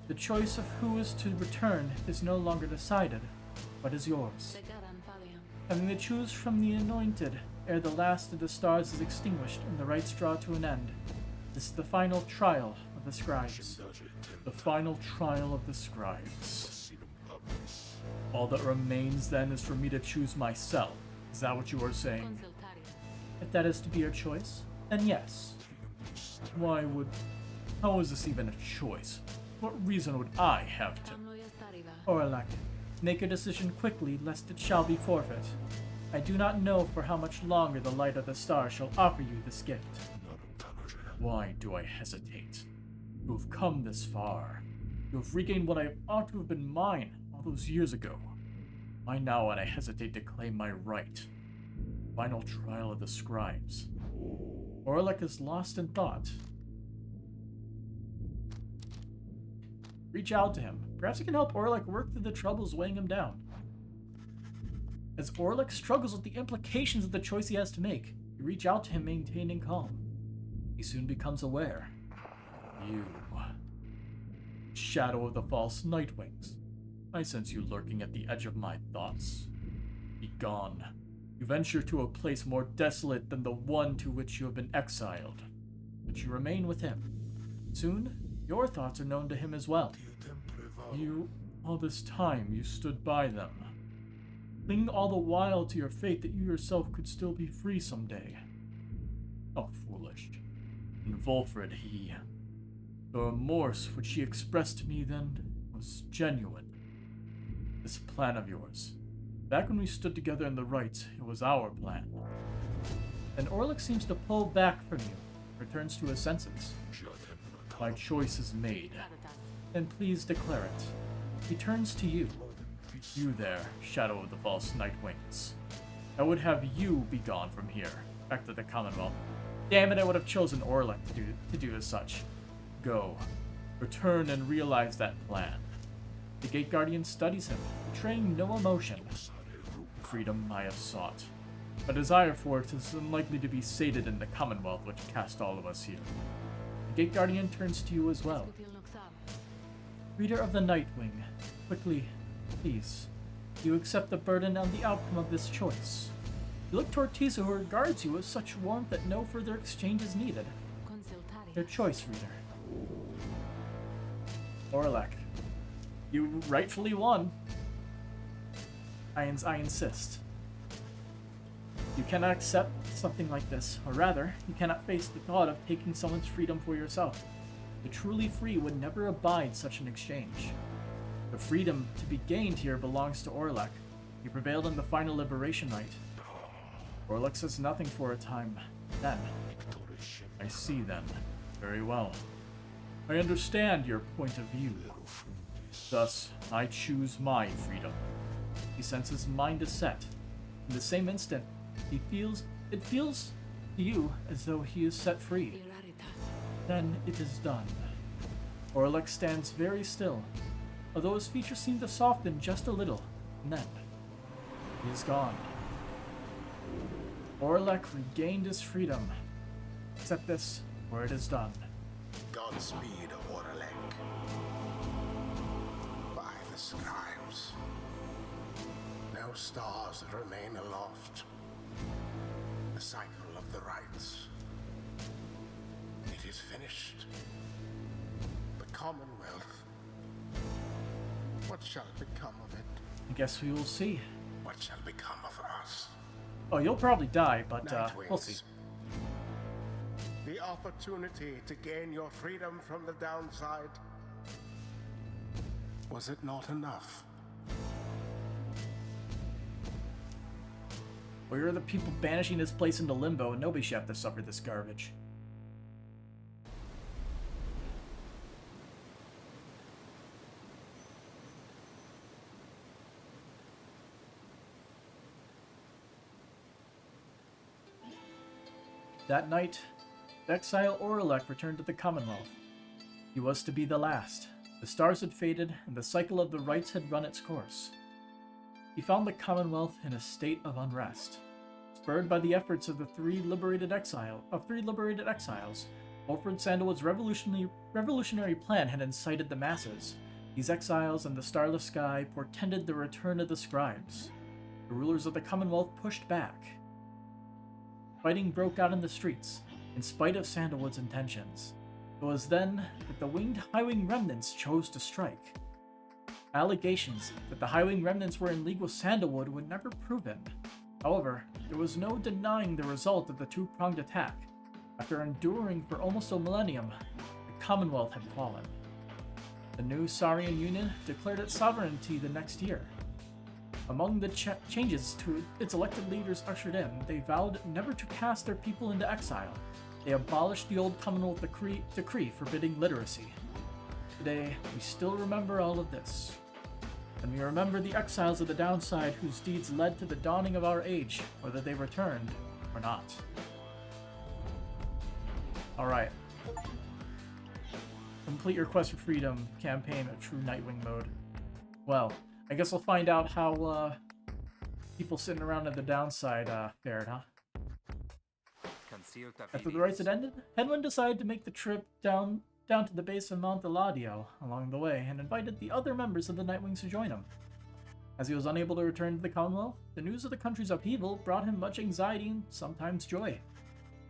the choice of who is to return is no longer decided, but is yours. Having to choose from the anointed, ere the last of the stars is extinguished and the rites draw to an end. This is the final trial of the scribes. The final trial of the scribes. All that remains then is for me to choose myself. Is that what you are saying? If that is to be your choice, then yes. How is this even a choice? What reason would I have to? Orlek, make your decision quickly, lest it shall be forfeit. I do not know for how much longer the light of the star shall offer you this gift. Why do I hesitate? You have come this far. You have regained what I ought to have been mine all those years ago. Why now would I hesitate to claim my right? Final trial of the scribes. Orlek is lost in thought. Reach out to him. Perhaps he can help Orlek work through the troubles weighing him down. As Orlek struggles with the implications of the choice he has to make, you reach out to him, maintaining calm. He soon becomes aware. You. Shadow of the false Nightwings. I sense you lurking at the edge of my thoughts. Be gone. You venture to a place more desolate than the one to which you have been exiled. But you remain with him. Soon, your thoughts are known to him as well. All this time, you stood by them. Clinging all the while to your faith that you yourself could still be free someday. How foolish. In Volfred, the remorse which he expressed to me then was genuine. This plan of yours. Back when we stood together in the Rites, it was our plan. Then Orlek seems to pull back from you, returns to his senses. My choice is made. Then please declare it. He turns to you. You there, Shadow of the False Nightwings. I would have you be gone from here, back to the Commonwealth. Damn it, I would have chosen Orlek to do as such. Go. Return and realize that plan. The Gate Guardian studies him, betraying no emotion. The freedom I have sought. My desire for it is unlikely to be sated in the Commonwealth which cast all of us here. The Gate Guardian turns to you as well. Reader of the Nightwing, quickly, please. You accept the burden and the outcome of this choice. You look toward Tiso, who regards you with such warmth that no further exchange is needed. Your choice, reader. Orlek, you rightfully won. I insist. You cannot accept something like this, or rather, you cannot face the thought of taking someone's freedom for yourself. The truly free would never abide such an exchange. The freedom to be gained here belongs to Orlek. He prevailed in the final liberation rite. Orlek says nothing for a time. Then, I see then. Very well. I understand your point of view. Thus, I choose my freedom. He senses mind is set. In the same instant, it feels to you as though he is set free. Then it is done. Orlek stands very still, although his features seem to soften just a little, and then he is gone. Orlek regained his freedom. Accept this, or it is done. Godspeed, Orlek. By the scribes. No stars remain aloft. The cycle of the Rites. It is finished. The Commonwealth. What shall become of it? I guess we will see. What shall become of us? Oh, you'll probably die, but we'll see. Nightwings. The opportunity to gain your freedom from the downside. Was it not enough? We are the people banishing this place into limbo, and nobody should have to suffer this garbage. That night, the exile Orlek returned to the Commonwealth. He was to be the last. The stars had faded, and the cycle of the Rites had run its course. He found the Commonwealth in a state of unrest. Spurred by the efforts of three liberated exiles, Wilfred Sandalwood's revolutionary plan had incited the masses. These exiles and the starless sky portended the return of the scribes. The rulers of the Commonwealth pushed back. fighting broke out in the streets, in spite of Sandalwood's intentions. It was then that the winged Highwing remnants chose to strike. Allegations that the Highwing remnants were in league with Sandalwood were never proven. However, there was no denying the result of the two-pronged attack. After enduring for almost a millennium, the Commonwealth had fallen. The new Saurian Union declared its sovereignty the next year. Among the changes to its elected leaders ushered in, they vowed never to cast their people into exile. They abolished the old Commonwealth decree forbidding literacy. Today, we still remember all of this. And we remember the exiles of the downside whose deeds led to the dawning of our age, whether they returned or not. Alright. Complete your Quest for Freedom campaign, a true Nightwing mode. Well, I guess we'll find out how people sitting around at the downside fared, huh? After the rites had ended, Hedwyn decided to make the trip down to the base of Mount Eladio along the way and invited the other members of the Nightwings to join him. As he was unable to return to the Commonwealth, the news of the country's upheaval brought him much anxiety and sometimes joy.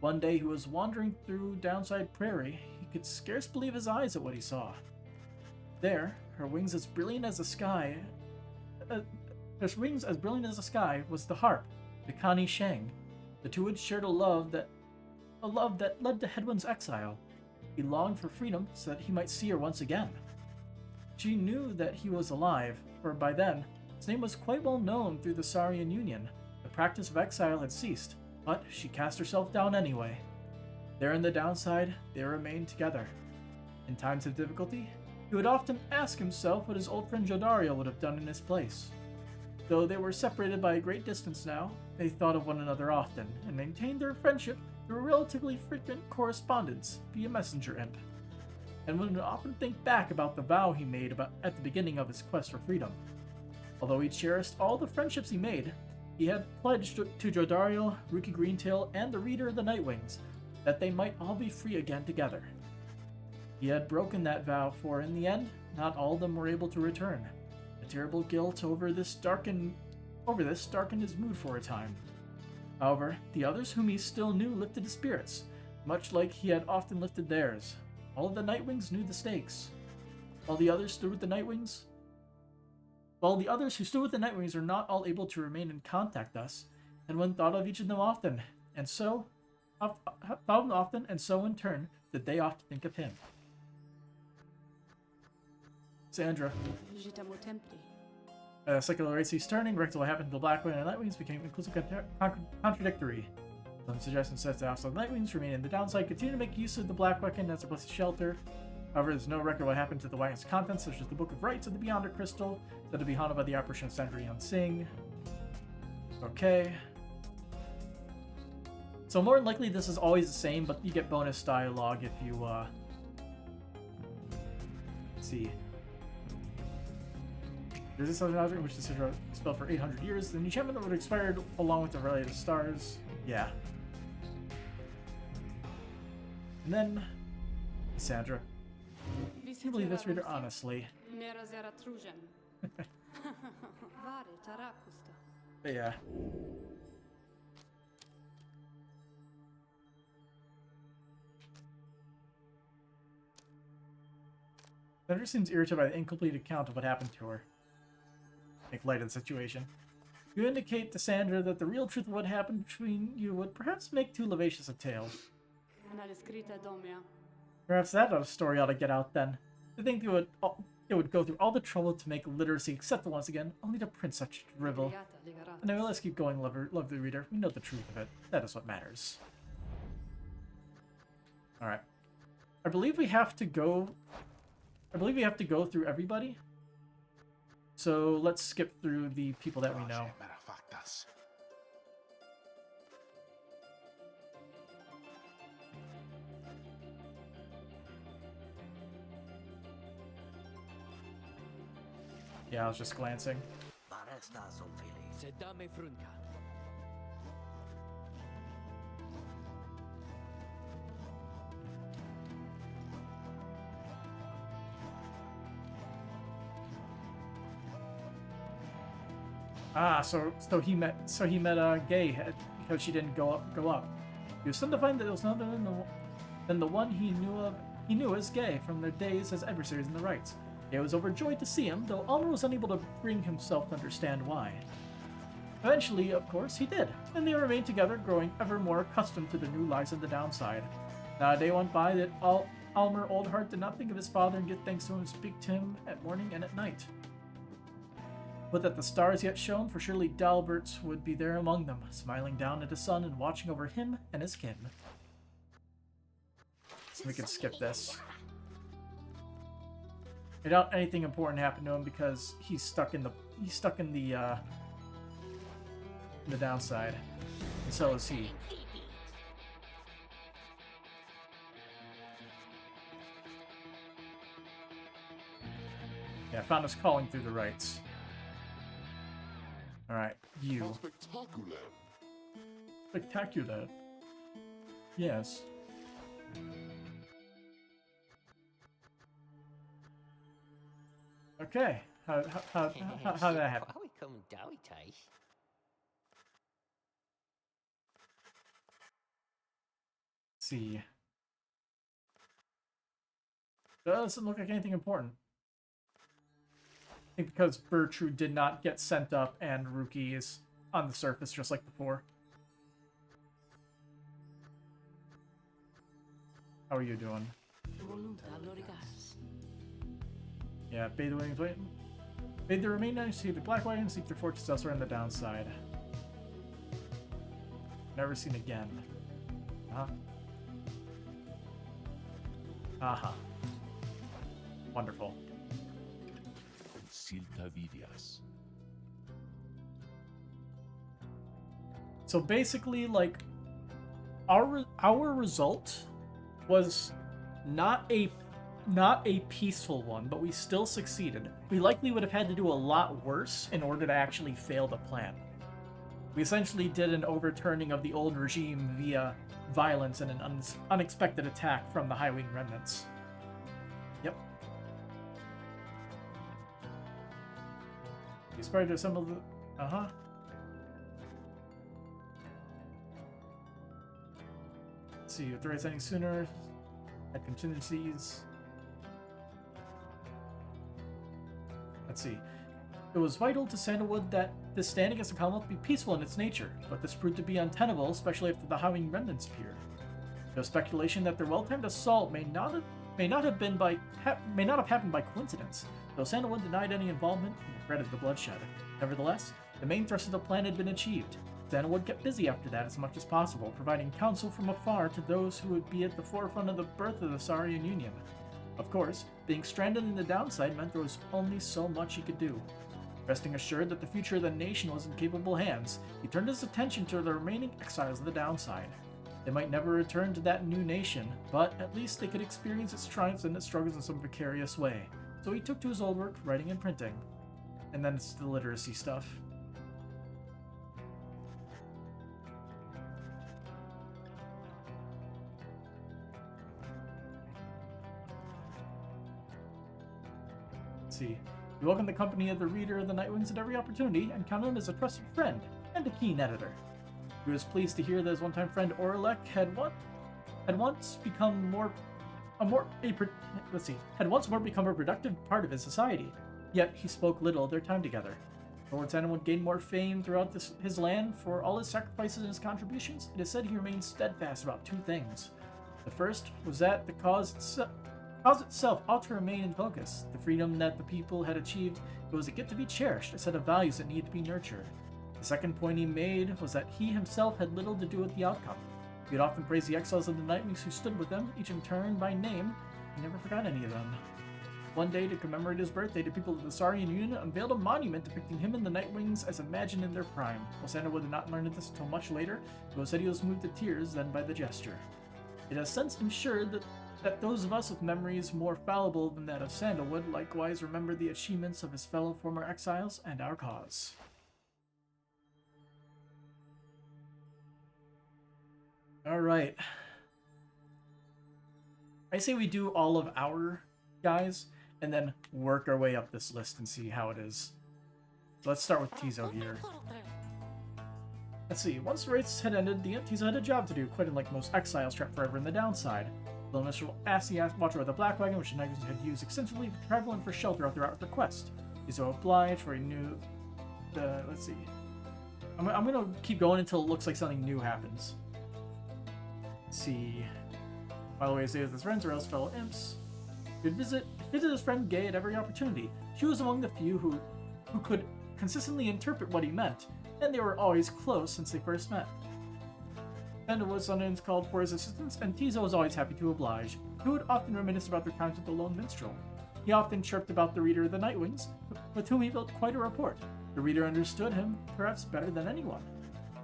One day he was wandering through Downside Prairie. He could scarce believe his eyes at what he saw. There, her wings as brilliant as the sky, was the harp, Mikani Shang. The two had shared a love that led to Hedwyn's exile. He longed for freedom so that he might see her once again. She knew that he was alive, for by then, his name was quite well known through the Saurian Union. The practice of exile had ceased, but she cast herself down anyway. There in the downside, they remained together. In times of difficulty, he would often ask himself what his old friend Jodario would have done in his place. Though they were separated by a great distance now, they thought of one another often, and maintained their friendship through a relatively frequent correspondence via messenger imp. And would often think back about the vow he made at the beginning of his quest for freedom. Although he cherished all the friendships he made, he had pledged to Jodario, Rookie Greentail, and the Reader of the Nightwings that they might all be free again together. He had broken that vow, for in the end, not all of them were able to return. The terrible guilt over this darkened his mood for a time. However, the others whom he still knew lifted his spirits, much like he had often lifted theirs. All of the Nightwings knew the stakes. While the others who stood with the Nightwings are not all able to remain in contact thus, and one thought of each of them often, and so in turn did they often think of him. Sandra. Secular rites ceased turning, correct what happened to the Black Wing and the Nightwings became inclusive contradictory. Some suggestions said to outside Nightwings remain in the downside, continue to make use of the Black Weapon as a blessed shelter. However, there's no record of what happened to the wagon's contents, such as the Book of Rites of the Beyonder Crystal, said to be haunted by the apparition of Sandra Singh. Okay. So more than likely this is always the same, but you get bonus dialogue if you, let's see. There's this other object which is spelled for 800 years. The enchantment that would have expired along with the related stars. Yeah. And then, Sandra. Can you believe this, reader? Honestly. But yeah. Sandra seems irritated by the incomplete account of what happened to her. Make light of the situation. You indicate to Sandra that the real truth of what happened between you would perhaps make too levacious a tale. Perhaps that story ought to get out then. To think it would go through all the trouble to make literacy acceptable once again, only to print such drivel. Anyway, let's keep going, lovely reader. We know the truth of it. That is what matters. Alright. I believe we have to go through everybody. So let's skip through the people that we know. Yeah, I was just glancing. Ah, so he met Gay because she didn't go up. He was stunned to find that it was none other than the one he knew as Gay from their days as adversaries in the Rites. Gay was overjoyed to see him, though Almer was unable to bring himself to understand why. Eventually, of course, he did, and they remained together, growing ever more accustomed to the new lives of the downside. Not a day went by that Almer Oldheart did not think of his father and give thanks to him and speak to him at morning and at night. But that the stars yet shone, for surely Dalberts would be there among them, smiling down at the sun and watching over him and his kin. We can skip this. I doubt anything important happened to him because he's stuck in the downside, and so is he. Yeah, I found us calling through the Rites. Alright, you. Spectacular. Spectacular. Yes. Okay. How did that happen? Probably come doughy taste. See. Doesn't look like anything important. I think because Bertrude did not get sent up and Rookie is on the surface just like before. How are you doing? Yeah, bathe the wings, wait. Bathe the remaining see the Black Wagon, seek their fortress elsewhere on the downside. Never seen again. Huh? Aha. Wonderful. Silta Vidias. So basically, like, our result was not a peaceful one, but we still succeeded. We likely would have had to do a lot worse in order to actually fail the plan. We essentially did an overturning of the old regime via violence and an unexpected attack from the Highwing remnants. Yep. We started to assemble the... Uh-huh. Let's see, if the Rites any sooner, had contingencies. Let's see. It was vital to Sandalwood that this stand against the Commonwealth be peaceful in its nature, but this proved to be untenable, especially after the Howling remnants appeared. There was speculation that their well-timed assault may not have happened by coincidence, though Sandalwood denied any involvement and regretted the bloodshed. Nevertheless, the main thrust of the plan had been achieved. Sandalwood kept busy after that as much as possible, providing counsel from afar to those who would be at the forefront of the birth of the Saurian Union. Of course, being stranded in the downside meant there was only so much he could do. Resting assured that the future of the nation was in capable hands, he turned his attention to the remaining exiles of the downside. They might never return to that new nation, but at least they could experience its triumphs and its struggles in some vicarious way. So he took to his old work, writing and printing. And then it's the literacy stuff. Let's see. We welcome the company of the reader of the Nightwings at every opportunity and count him as a trusted friend and a keen editor. He was pleased to hear that his one-time friend Orlek had once become a more productive part of his society. Yet he spoke little of their time together. Lord Sandalwood gained more fame throughout his land for all his sacrifices and his contributions. It is said he remained steadfast about two things. The first was that the cause itself ought to remain in focus. The freedom that the people had achieved was a gift to be cherished, a set of values that needed to be nurtured. The second point he made was that he himself had little to do with the outcome. He had often praised the exiles of the Nightwings who stood with them, each in turn by name. He never forgot any of them. One day, to commemorate his birthday, the people of the Saurian Union unveiled a monument depicting him and the Nightwings as imagined in their prime. While Sandalwood did not learn of this until much later, it was said he was moved to tears then by the gesture. It has since ensured that those of us with memories more fallible than that of Sandalwood likewise remember the achievements of his fellow former exiles and our cause. Alright. I say we do all of our guys, and then work our way up this list and see how it is. So let's start with Tizo here. Let's see, once the race had ended, the Tizo had a job to do, quite unlike most exiles trapped forever in the downside. The initial assy watcher of the Black Wagon, which the Nightwings had used extensively for travel and for shelter throughout their quest. Tizo obliged, for he knew the... let's see. I'm gonna keep going until it looks like something new happens. Let's see. By the way, he stayed with his friends or else fellow imps. He would visit his friend Gay at every opportunity. She was among the few who could consistently interpret what he meant, and they were always close since they first met. Vanderwood's Sundance called for his assistance, and Tizo was always happy to oblige. He would often reminisce about their times with the Lone Minstrel. He often chirped about the reader of the Nightwings, with whom he built quite a rapport. The reader understood him, perhaps better than anyone.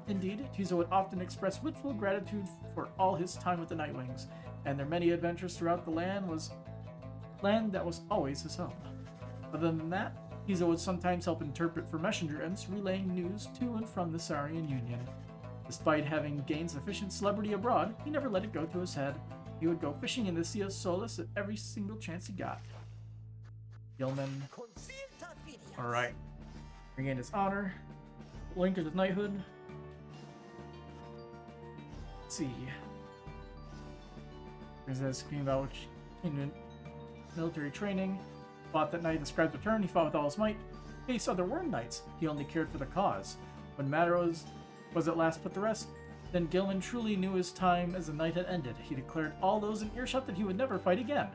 Indeed, Tizo would often express wistful gratitude for all his time with the Nightwings, and their many adventures throughout the land that was always his home. Other than that, Tizo would sometimes help interpret for messenger imps, relaying news to and from the Saurian Union. Despite having gained sufficient celebrity abroad, he never let it go to his head. He would go fishing in the Sea of Solace at every single chance he got. Gilman. Alright. Regained his honor. Linked his knighthood. Let's see. There's a screen about which in military training. Fought that night at the scribe's return, he fought with all his might. Faced other worm knights, he only cared for the cause. When matter was at last put to rest, then Gilman truly knew his time as a knight had ended. He declared all those in earshot that he would never fight again.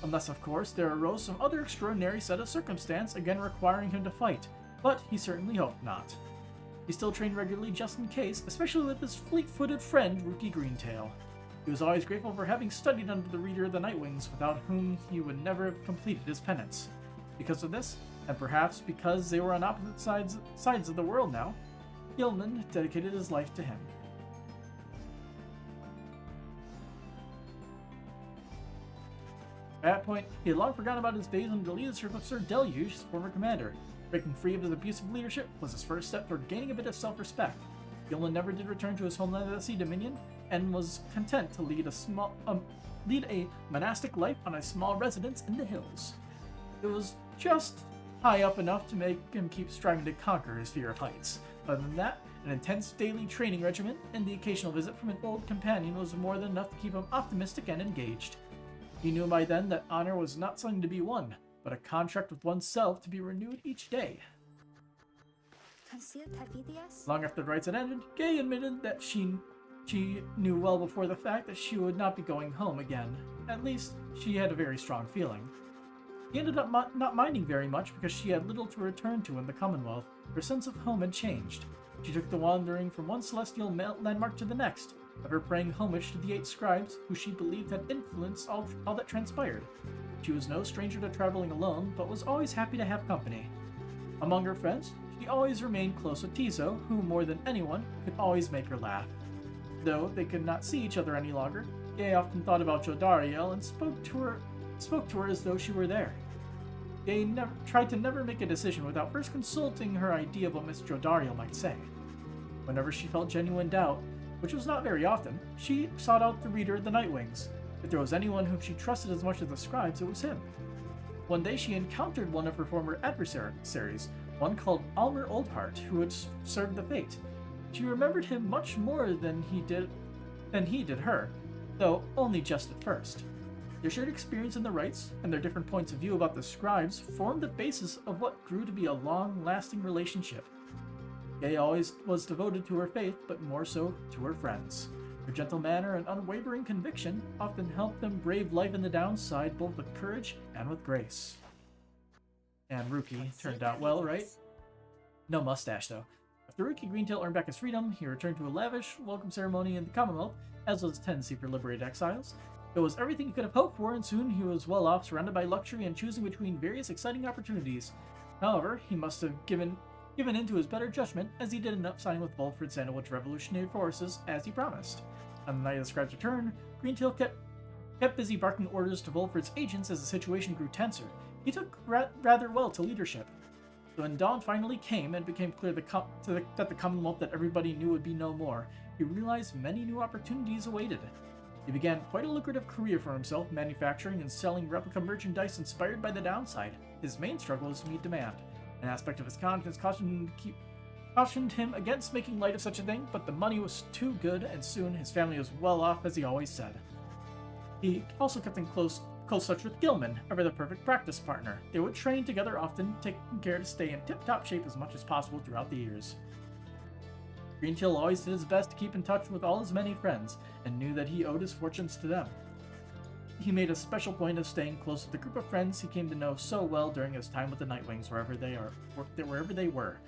Unless, of course, there arose some other extraordinary set of circumstance again requiring him to fight. But he certainly hoped not. He still trained regularly just in case, especially with his fleet-footed friend, Rookie Greentail. He was always grateful for having studied under the reader of the Nightwings, without whom he would never have completed his penance. Because of this, and perhaps because they were on opposite sides of the world now, Gilman dedicated his life to him. At that point, he had long forgotten about his days under the leadership of Sir Deluge, his former commander. Breaking free of his abusive leadership was his first step toward gaining a bit of self-respect. Gilman never did return to his homeland of the Sea Dominion, and was content to lead a monastic life on a small residence in the hills. It was just high up enough to make him keep striving to conquer his fear of heights. Other than that, an intense daily training regimen and the occasional visit from an old companion was more than enough to keep him optimistic and engaged. He knew by then that honor was not something to be won, but a contract with oneself to be renewed each day. Long after the rites had ended, Gay admitted that she knew well before the fact that she would not be going home again. At least, she had a very strong feeling. He ended up not minding very much because she had little to return to in the Commonwealth. Her sense of home had changed. She took the wandering from one celestial landmark to the next, ever paying homage to the 8 scribes who she believed had influenced all that transpired. She was no stranger to traveling alone, but was always happy to have company. Among her friends, she always remained close with Tizo, who more than anyone could always make her laugh. Though they could not see each other any longer, Gay often thought about Jodariel and spoke to her as though she were there. Gay tried to never make a decision without first consulting her idea of what Miss Jodariel might say. Whenever she felt genuine doubt, which was not very often, she sought out the reader of the Nightwings. If there was anyone whom she trusted as much as the scribes, it was him. One day she encountered one of her former adversaries, one called Almer Oldheart, who had served the Fate. She remembered him much more than he did her, though only just at first. Their shared experience in the Rites, and their different points of view about the scribes, formed the basis of what grew to be a long-lasting relationship. Gay always was devoted to her faith, but more so to her friends. Her gentle manner and unwavering conviction often helped them brave life in the downside both with courage and with grace. And Rookie turned out well, right? No mustache, though. After Rookie Greentail earned back his freedom, he returned to a lavish welcome ceremony in the Commonwealth, as was his tendency for liberated exiles. It was everything he could have hoped for, and soon he was well off, surrounded by luxury and choosing between various exciting opportunities. However, he must have given in to his better judgment, as he did end up signing with Volfred's Sandalwood's revolutionary forces, as he promised. On the night of the scribe's return, Greentail kept busy barking orders to Volfred's agents as the situation grew tenser. He took rather well to leadership. When dawn finally came and it became clear that the Commonwealth that everybody knew would be no more, he realized many new opportunities awaited. He began quite a lucrative career for himself, manufacturing and selling replica merchandise inspired by the downside. His main struggle was to meet demand. An aspect of his conscience caused him cautioned him against making light of such a thing, but the money was too good, and soon his family was well off, as he always said. He also kept in close touch with Gilman, ever the perfect practice partner. They would train together often, taking care to stay in tip-top shape as much as possible throughout the years. Greenteal always did his best to keep in touch with all his many friends, and knew that he owed his fortunes to them. He made a special point of staying close with the group of friends he came to know so well during his time with the Nightwings, wherever they were.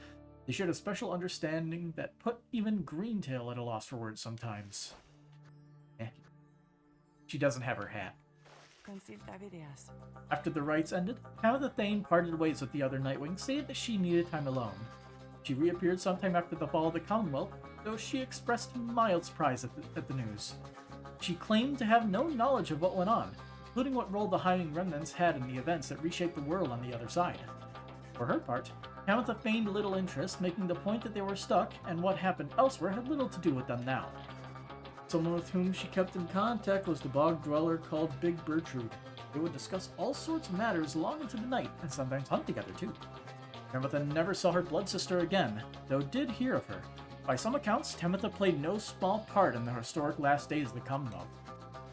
They shared a special understanding that put even Greenteal at a loss for words sometimes. She doesn't have her hat. After the rites ended, Tabitha Thane parted ways with the other Nightwings, stated that she needed time alone. She reappeared sometime after the fall of the Commonwealth, though she expressed mild surprise at the news. She claimed to have no knowledge of what went on, including what role the Hiding Remnants had in the events that reshaped the world on the other side. For her part, Tabitha feigned little interest, making the point that they were stuck, and what happened elsewhere had little to do with them now. Someone with whom she kept in contact was the bog dweller called Big Bertrude. They would discuss all sorts of matters long into the night, and sometimes hunt together too. Tabitha never saw her blood sister again, though did hear of her. By some accounts, Tabitha played no small part in the historic last days of the Commonwealth.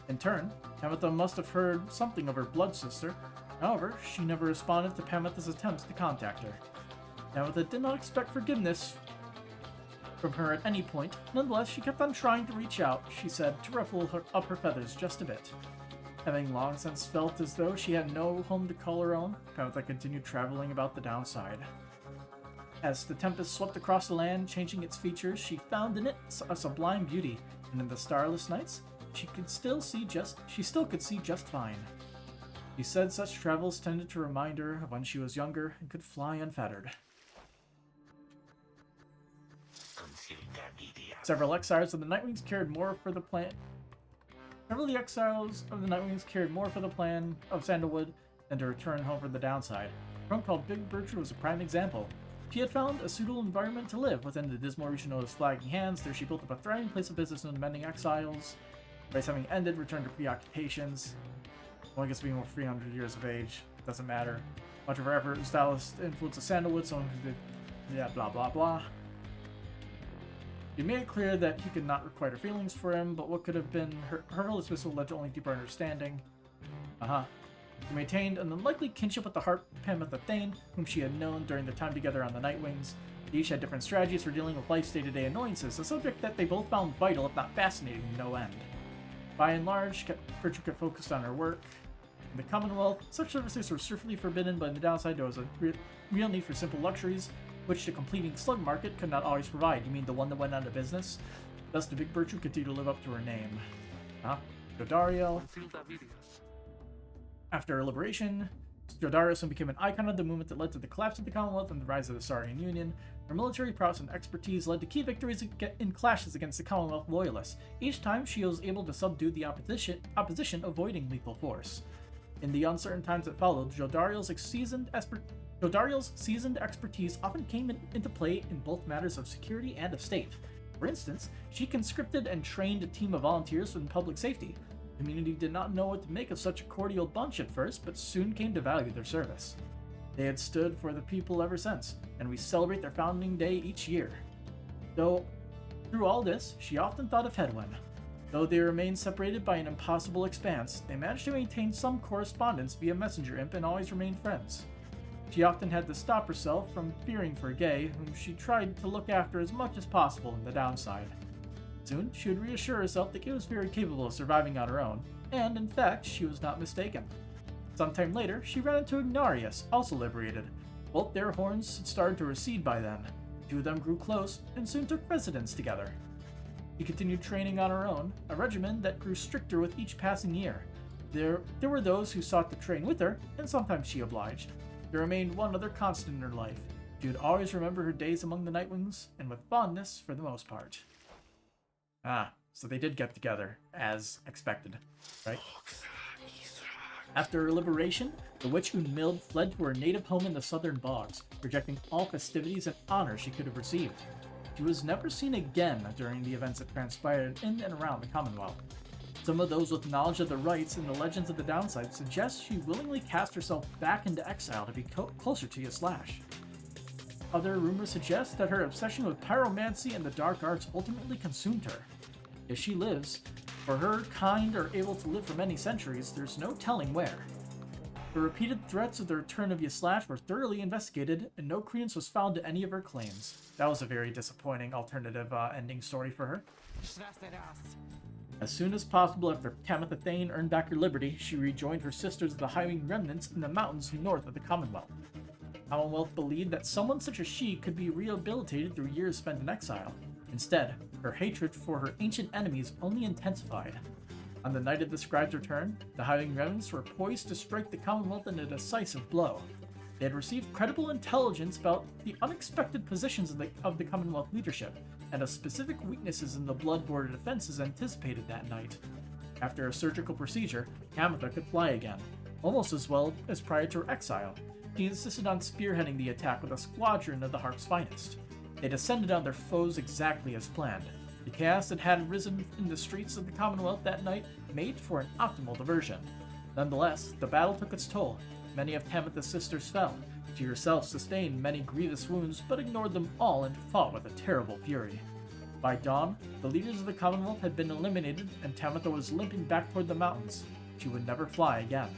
In turn, Tabitha must have heard something of her blood sister. However, she never responded to Tabitha's attempts to contact her. Tabitha did not expect forgiveness from her at any point. Nonetheless, she kept on trying to reach out, she said, to ruffle up her feathers just a bit. Having long since felt as though she had no home to call her own, Tabitha continued traveling about the downside. As the tempest swept across the land, changing its features, she found in it a sublime beauty, and in the starless nights, she still could see just fine. She said such travels tended to remind her of when she was younger and could fly unfettered. Several exiles of the Nightwings cared more for the plan. Several of the exiles of the Nightwings cared more for the plan of Sandalwood than to return home for the downside. A drunk called Big Bertrude was a prime example. She had found a suitable environment to live within the dismal region of his flagging hands. There she built up a thriving place of business in many exiles. Rites having ended, returned to preoccupations. Only gets to be more 300 years of age. Doesn't matter. Much of her effort was stylist influence of Sandalwood, someone who did, yeah, blah blah blah. He made it clear that he could not requite her feelings for him, but what could have been her dismissal led to only deeper understanding. He maintained an unlikely kinship with the harp Tabitha Thane, whom she had known during their time together on the Nightwings. They each had different strategies for dealing with life's day-to-day annoyances, a subject that they both found vital, if not fascinating, to no end. By and large, Bertrude kept focused on her work. In the Commonwealth, such services were strictly forbidden, but on the downside there was a real need for simple luxuries, which the completing slug market could not always provide. You mean the one that went out of business? Thus, the Big Bertrude continued to live up to her name. Jodariel. After her liberation, Jodariel soon became an icon of the movement that led to the collapse of the Commonwealth and the rise of the Saurian Union. Her military prowess and expertise led to key victories in clashes against the Commonwealth loyalists. Each time, she was able to subdue the opposition, avoiding lethal force. In the uncertain times that followed, Jodariel's seasoned expertise often came into play in both matters of security and of state. For instance, she conscripted and trained a team of volunteers in public safety. The community did not know what to make of such a cordial bunch at first, but soon came to value their service. They had stood for the people ever since, and we celebrate their founding day each year. Though, through all this, she often thought of Hedwyn. Though they remained separated by an impossible expanse, they managed to maintain some correspondence via Messenger Imp and always remained friends. She often had to stop herself from fearing for Gay, whom she tried to look after as much as possible in the downside. Soon, she would reassure herself that Gay was very capable of surviving on her own, and in fact, she was not mistaken. Sometime later, she ran into Ignarius, also liberated. Both their horns had started to recede by then. The two of them grew close, and soon took residence together. She continued training on her own, a regimen that grew stricter with each passing year. There were those who sought to train with her, and sometimes she obliged. There remained one other constant in her life. She would always remember her days among the Nightwings, and with fondness for the most part. So they did get together, as expected, right? After her liberation, the witch Unmild fled to her native home in the southern bogs, rejecting all festivities and honor she could have received. She was never seen again during the events that transpired in and around the Commonwealth. Some of those with knowledge of the rites and the legends of the downside suggest she willingly cast herself back into exile to be closer to Yaslash. other rumors suggest that her obsession with pyromancy and the dark arts ultimately consumed her. If she lives, for her kind are able to live for many centuries, there's no telling where. The repeated threats of the return of Yaslash were thoroughly investigated, and no credence was found to any of her claims. That was a very disappointing alternative ending story for her. As soon as possible after Tamitha Thane earned back her liberty, she rejoined her sisters of the Highwing Remnants in the mountains north of the Commonwealth. Commonwealth believed that someone such as she could be rehabilitated through years spent in exile. Instead, her hatred for her ancient enemies only intensified. On the night of the Scribe's return, the Highwing Remnants were poised to strike the Commonwealth in a decisive blow. They had received credible intelligence about the unexpected positions of the Commonwealth leadership, and of specific weaknesses in the Blood Border defenses anticipated that night. After a surgical procedure, Tamitha could fly again, almost as well as prior to her exile. She insisted on spearheading the attack with a squadron of the Harp's finest. They descended on their foes exactly as planned. The chaos that had risen in the streets of the Commonwealth that night made for an optimal diversion. Nonetheless, the battle took its toll. Many of Tamitha's sisters fell. She herself sustained many grievous wounds, but ignored them all and fought with a terrible fury. By dawn, the leaders of the Commonwealth had been eliminated, and Tamitha was limping back toward the mountains. She would never fly again.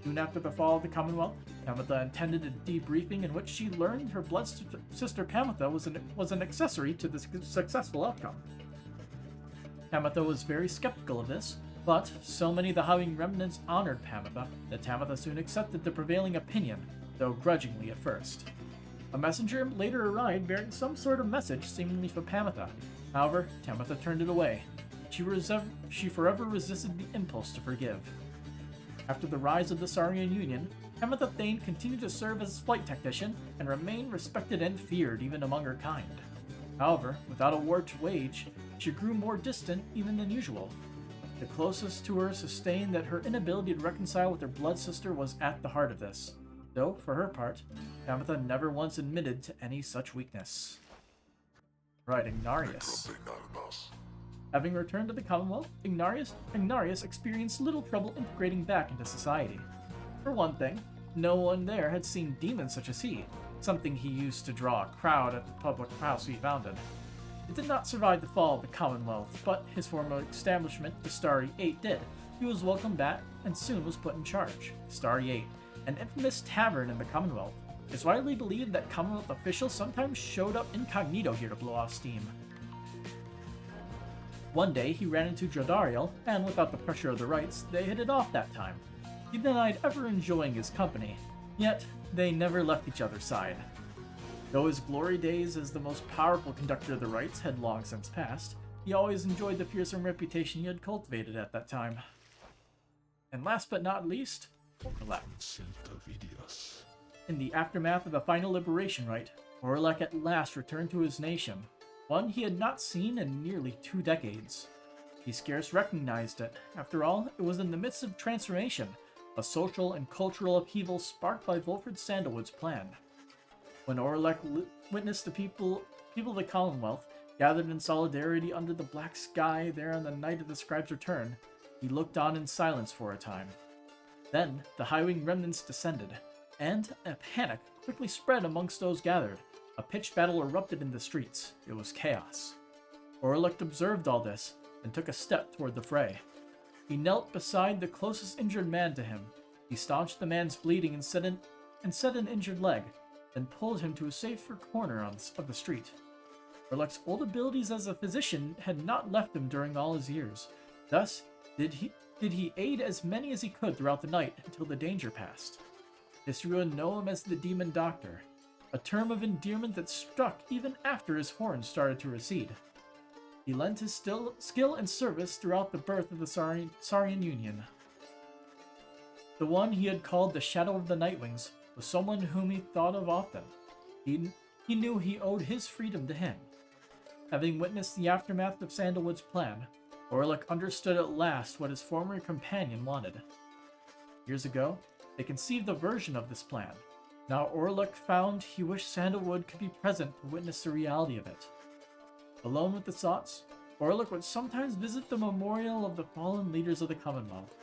Soon after the fall of the Commonwealth, Tamitha attended a debriefing in which she learned her blood sister Tamitha was an accessory to the successful outcome. Tamitha was very skeptical of this, but so many of the Highwing Remnants honored Tamitha that Tamitha soon accepted the prevailing opinion, though grudgingly at first. A messenger later arrived bearing some sort of message seemingly for Tamitha. However, Tamitha turned it away. She forever resisted the impulse to forgive. After the rise of the Saurian Union, Tamitha Thane continued to serve as a flight technician and remained respected and feared even among her kind. However, without a war to wage, she grew more distant even than usual. The closest to her sustained that her inability to reconcile with her blood sister was at the heart of this, though, for her part, Tamitha never once admitted to any such weakness. Right, Ignarius. Having returned to the Commonwealth, Ignarius experienced little trouble integrating back into society. For one thing, no one there had seen demons such as he, something he used to draw a crowd at the public house he founded. It did not survive the fall of the Commonwealth, but his former establishment, the Starry 8, did. He was welcomed back and soon was put in charge. Starry 8, an infamous tavern in the Commonwealth. It's widely believed that Commonwealth officials sometimes showed up incognito here to blow off steam. One day, he ran into Jodariel, and without the pressure of the Rites, they hit it off that time. He denied ever enjoying his company, yet they never left each other's side. Though his glory days as the most powerful conductor of the Rites had long since passed, he always enjoyed the fearsome reputation he had cultivated at that time. And last but not least, Orlek. In the aftermath of the final liberation rite, Orlek at last returned to his nation, one he had not seen in nearly 2 decades. He scarce recognized it. After all, it was in the midst of transformation, a social and cultural upheaval sparked by Volfred Sandalwood's plan. When Orlek witnessed the people of the Commonwealth gathered in solidarity under the black sky there on the night of the Scribe's return, he looked on in silence for a time. Then the Highwing Remnants descended, and a panic quickly spread amongst those gathered. A pitched battle erupted in the streets. It was chaos. Orlek observed all this, and took a step toward the fray. He knelt beside the closest injured man to him. He staunched the man's bleeding and set an injured leg, then pulled him to a safer corner of the street. Orlek's old abilities as a physician had not left him during all his years. Thus, did he aid as many as he could throughout the night until the danger passed. History would know him as the Demon Doctor, a term of endearment that struck even after his horns started to recede. He lent his skill and service throughout the birth of the Saurian Union. The one he had called the Shadow of the Nightwings was someone whom he thought of often. He knew he owed his freedom to him. Having witnessed the aftermath of Sandalwood's plan, Orlek understood at last what his former companion wanted. Years ago, they conceived a version of this plan. Now Orlek found he wished Sandalwood could be present to witness the reality of it. Alone with the thoughts, Orlek would sometimes visit the memorial of the fallen leaders of the Commonwealth.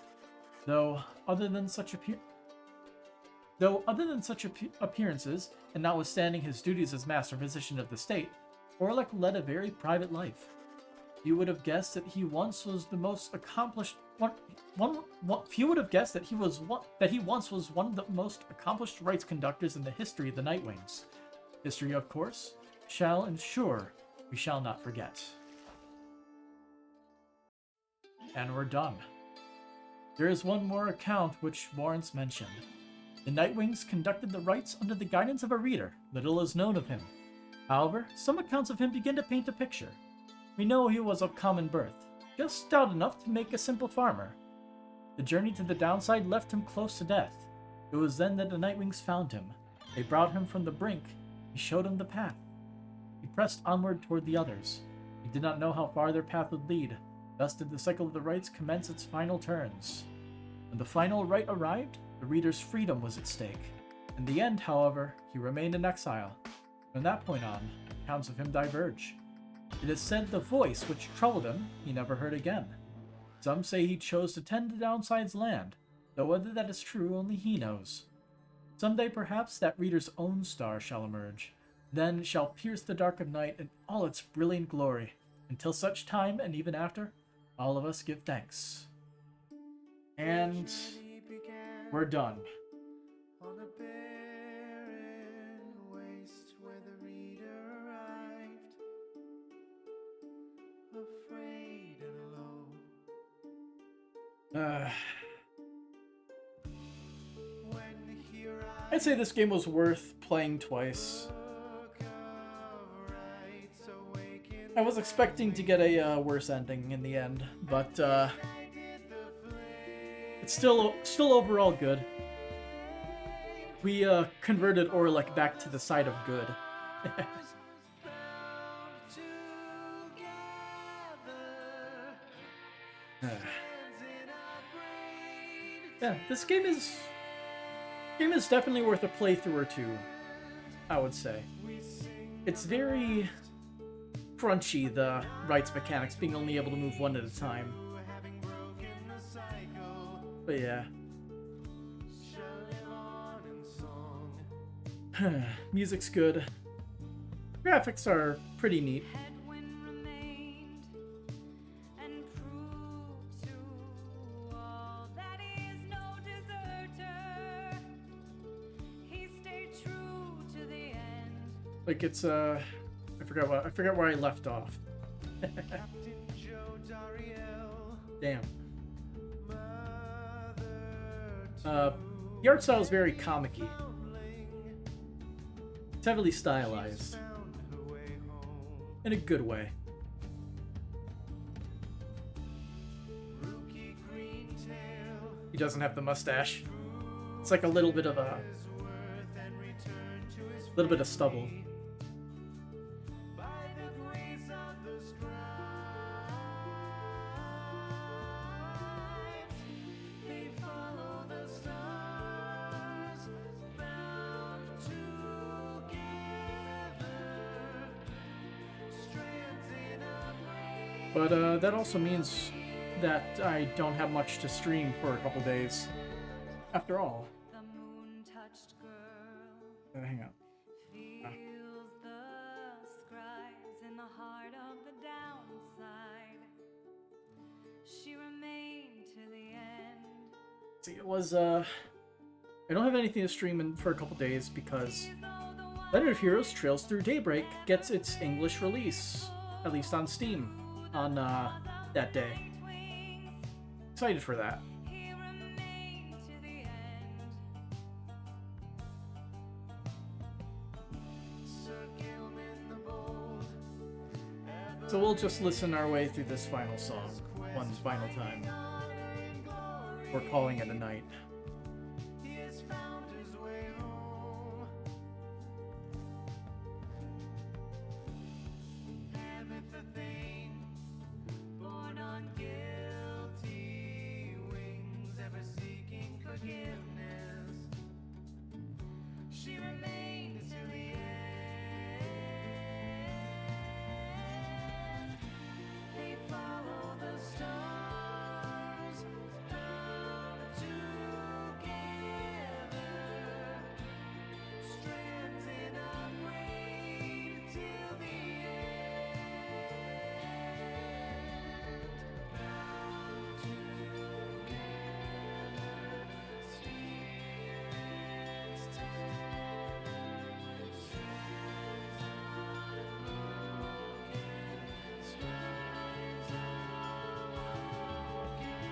Though, other than such Though, other than such appearances, and notwithstanding his duties as master physician of the state, Orlek led a very private life. You would have guessed that he once was the most accomplished few would have guessed that he once was one of the most accomplished rites conductors in the history of the Nightwings. History, of course, shall ensure we shall not forget. And we're done. There is one more account which warrants mention. The Nightwings conducted the rites under the guidance of a reader. Little is known of him. However, some accounts of him begin to paint a picture. We know he was of common birth, just stout enough to make a simple farmer. The journey to the downside left him close to death. It was then that the Nightwings found him. They brought him from the brink. He showed him the path. He pressed onward toward the others. He did not know how far their path would lead. Thus did the cycle of the rites commence its final turns. When the final rite arrived, the reader's freedom was at stake. In the end, however, he remained in exile. From that point on, accounts of him diverge. It is said the voice which troubled him he never heard again. Some say he chose to tend the downside's land, though whether that is true only he knows. Someday perhaps that reader's own star shall emerge, then shall pierce the dark of night in all its brilliant glory. Until such time, and even after, all of us give thanks. And we're done. On a barren waste where the reader arrived, afraid and alone. When he I'd say this game was worth playing twice. I was expecting to get a worse ending in the end, but it's still overall good. We converted Orlek back to the side of good. Yeah, this game is definitely worth a playthrough or two, I would say. It's very crunchy, the rites mechanics, being only able to move one at a time. But yeah. Music's good. Graphics are pretty neat. Like it's I forgot where I left off. Damn. The art style is very comic-y. It's heavily stylized. In a good way. He doesn't have the mustache. It's like a little bit of stubble. But that also means that I don't have much to stream for a couple days. After all. Hang on. See, it was I don't have anything to stream for a couple days because Legend of Heroes Trails Through Daybreak gets its English release, at least on Steam, on that day. Excited for that. So we'll just listen our way through this final song one final time. We're calling it a night.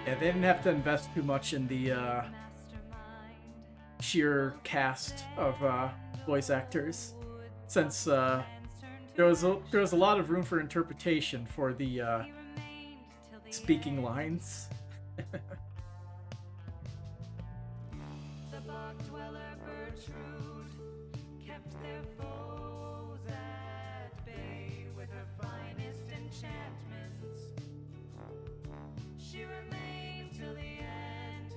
Yeah, they didn't have to invest too much in the sheer cast of voice actors, since there was a lot of room for interpretation for the speaking lines. The bog dweller Gertrude kept their foes at bay with her finest enchantments. She remained till the end.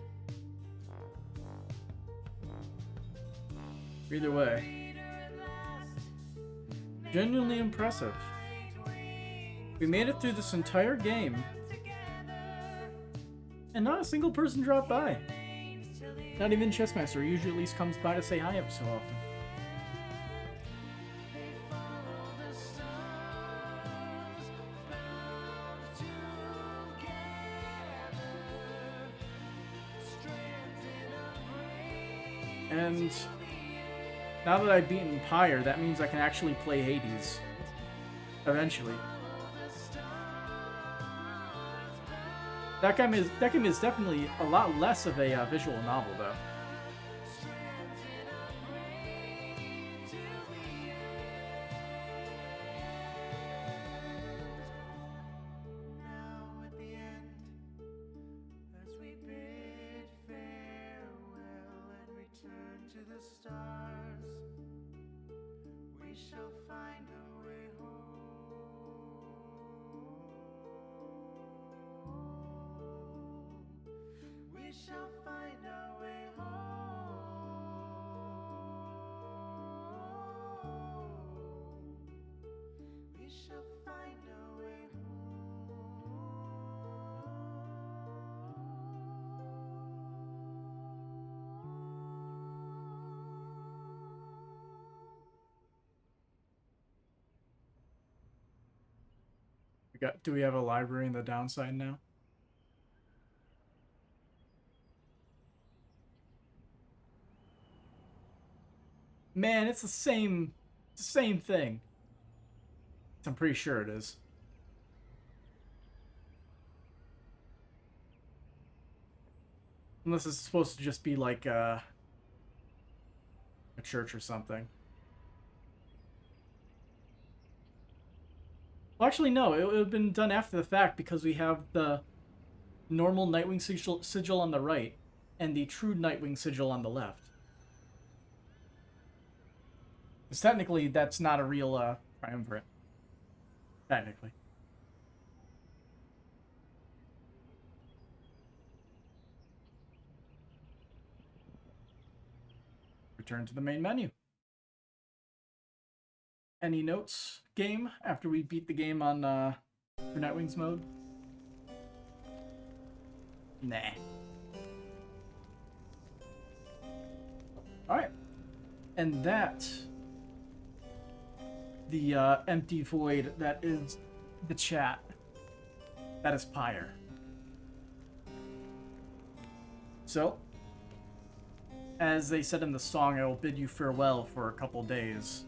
Either way, genuinely impressive. We made it through this entire game, and not a single person dropped by. Not even Chessmaster, who usually at least comes by to say hi every so often. And now that I've beaten Pyre, that means I can actually play Hades. Eventually. That game is definitely a lot less of a visual novel, though. Now at the end, as we bid farewell and return to the stars, we shall find our way home. We shall find our way home. We shall find our way Do we have a library in the downside now? Man, it's the same thing. I'm pretty sure it is. Unless it's supposed to just be like a church or something. Well, actually, no. It would have been done after the fact because we have the normal Nightwing sigil on the right and the true Nightwing sigil on the left. Because technically, that's not a real triumvirate. Technically. Return to the main menu. Any notes, game, after we beat the game on for Nightwings mode? Nah. Alright. And that, the empty void that is the chat, that is Pyre. So, as they said in the song, I will bid you farewell for a couple days,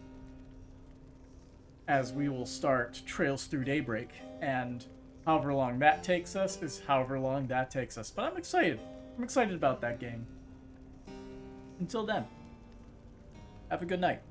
as we will start Trails Through Daybreak, and however long that takes us is however long that takes us. But I'm excited. I'm excited about that game. Until then, have a good night.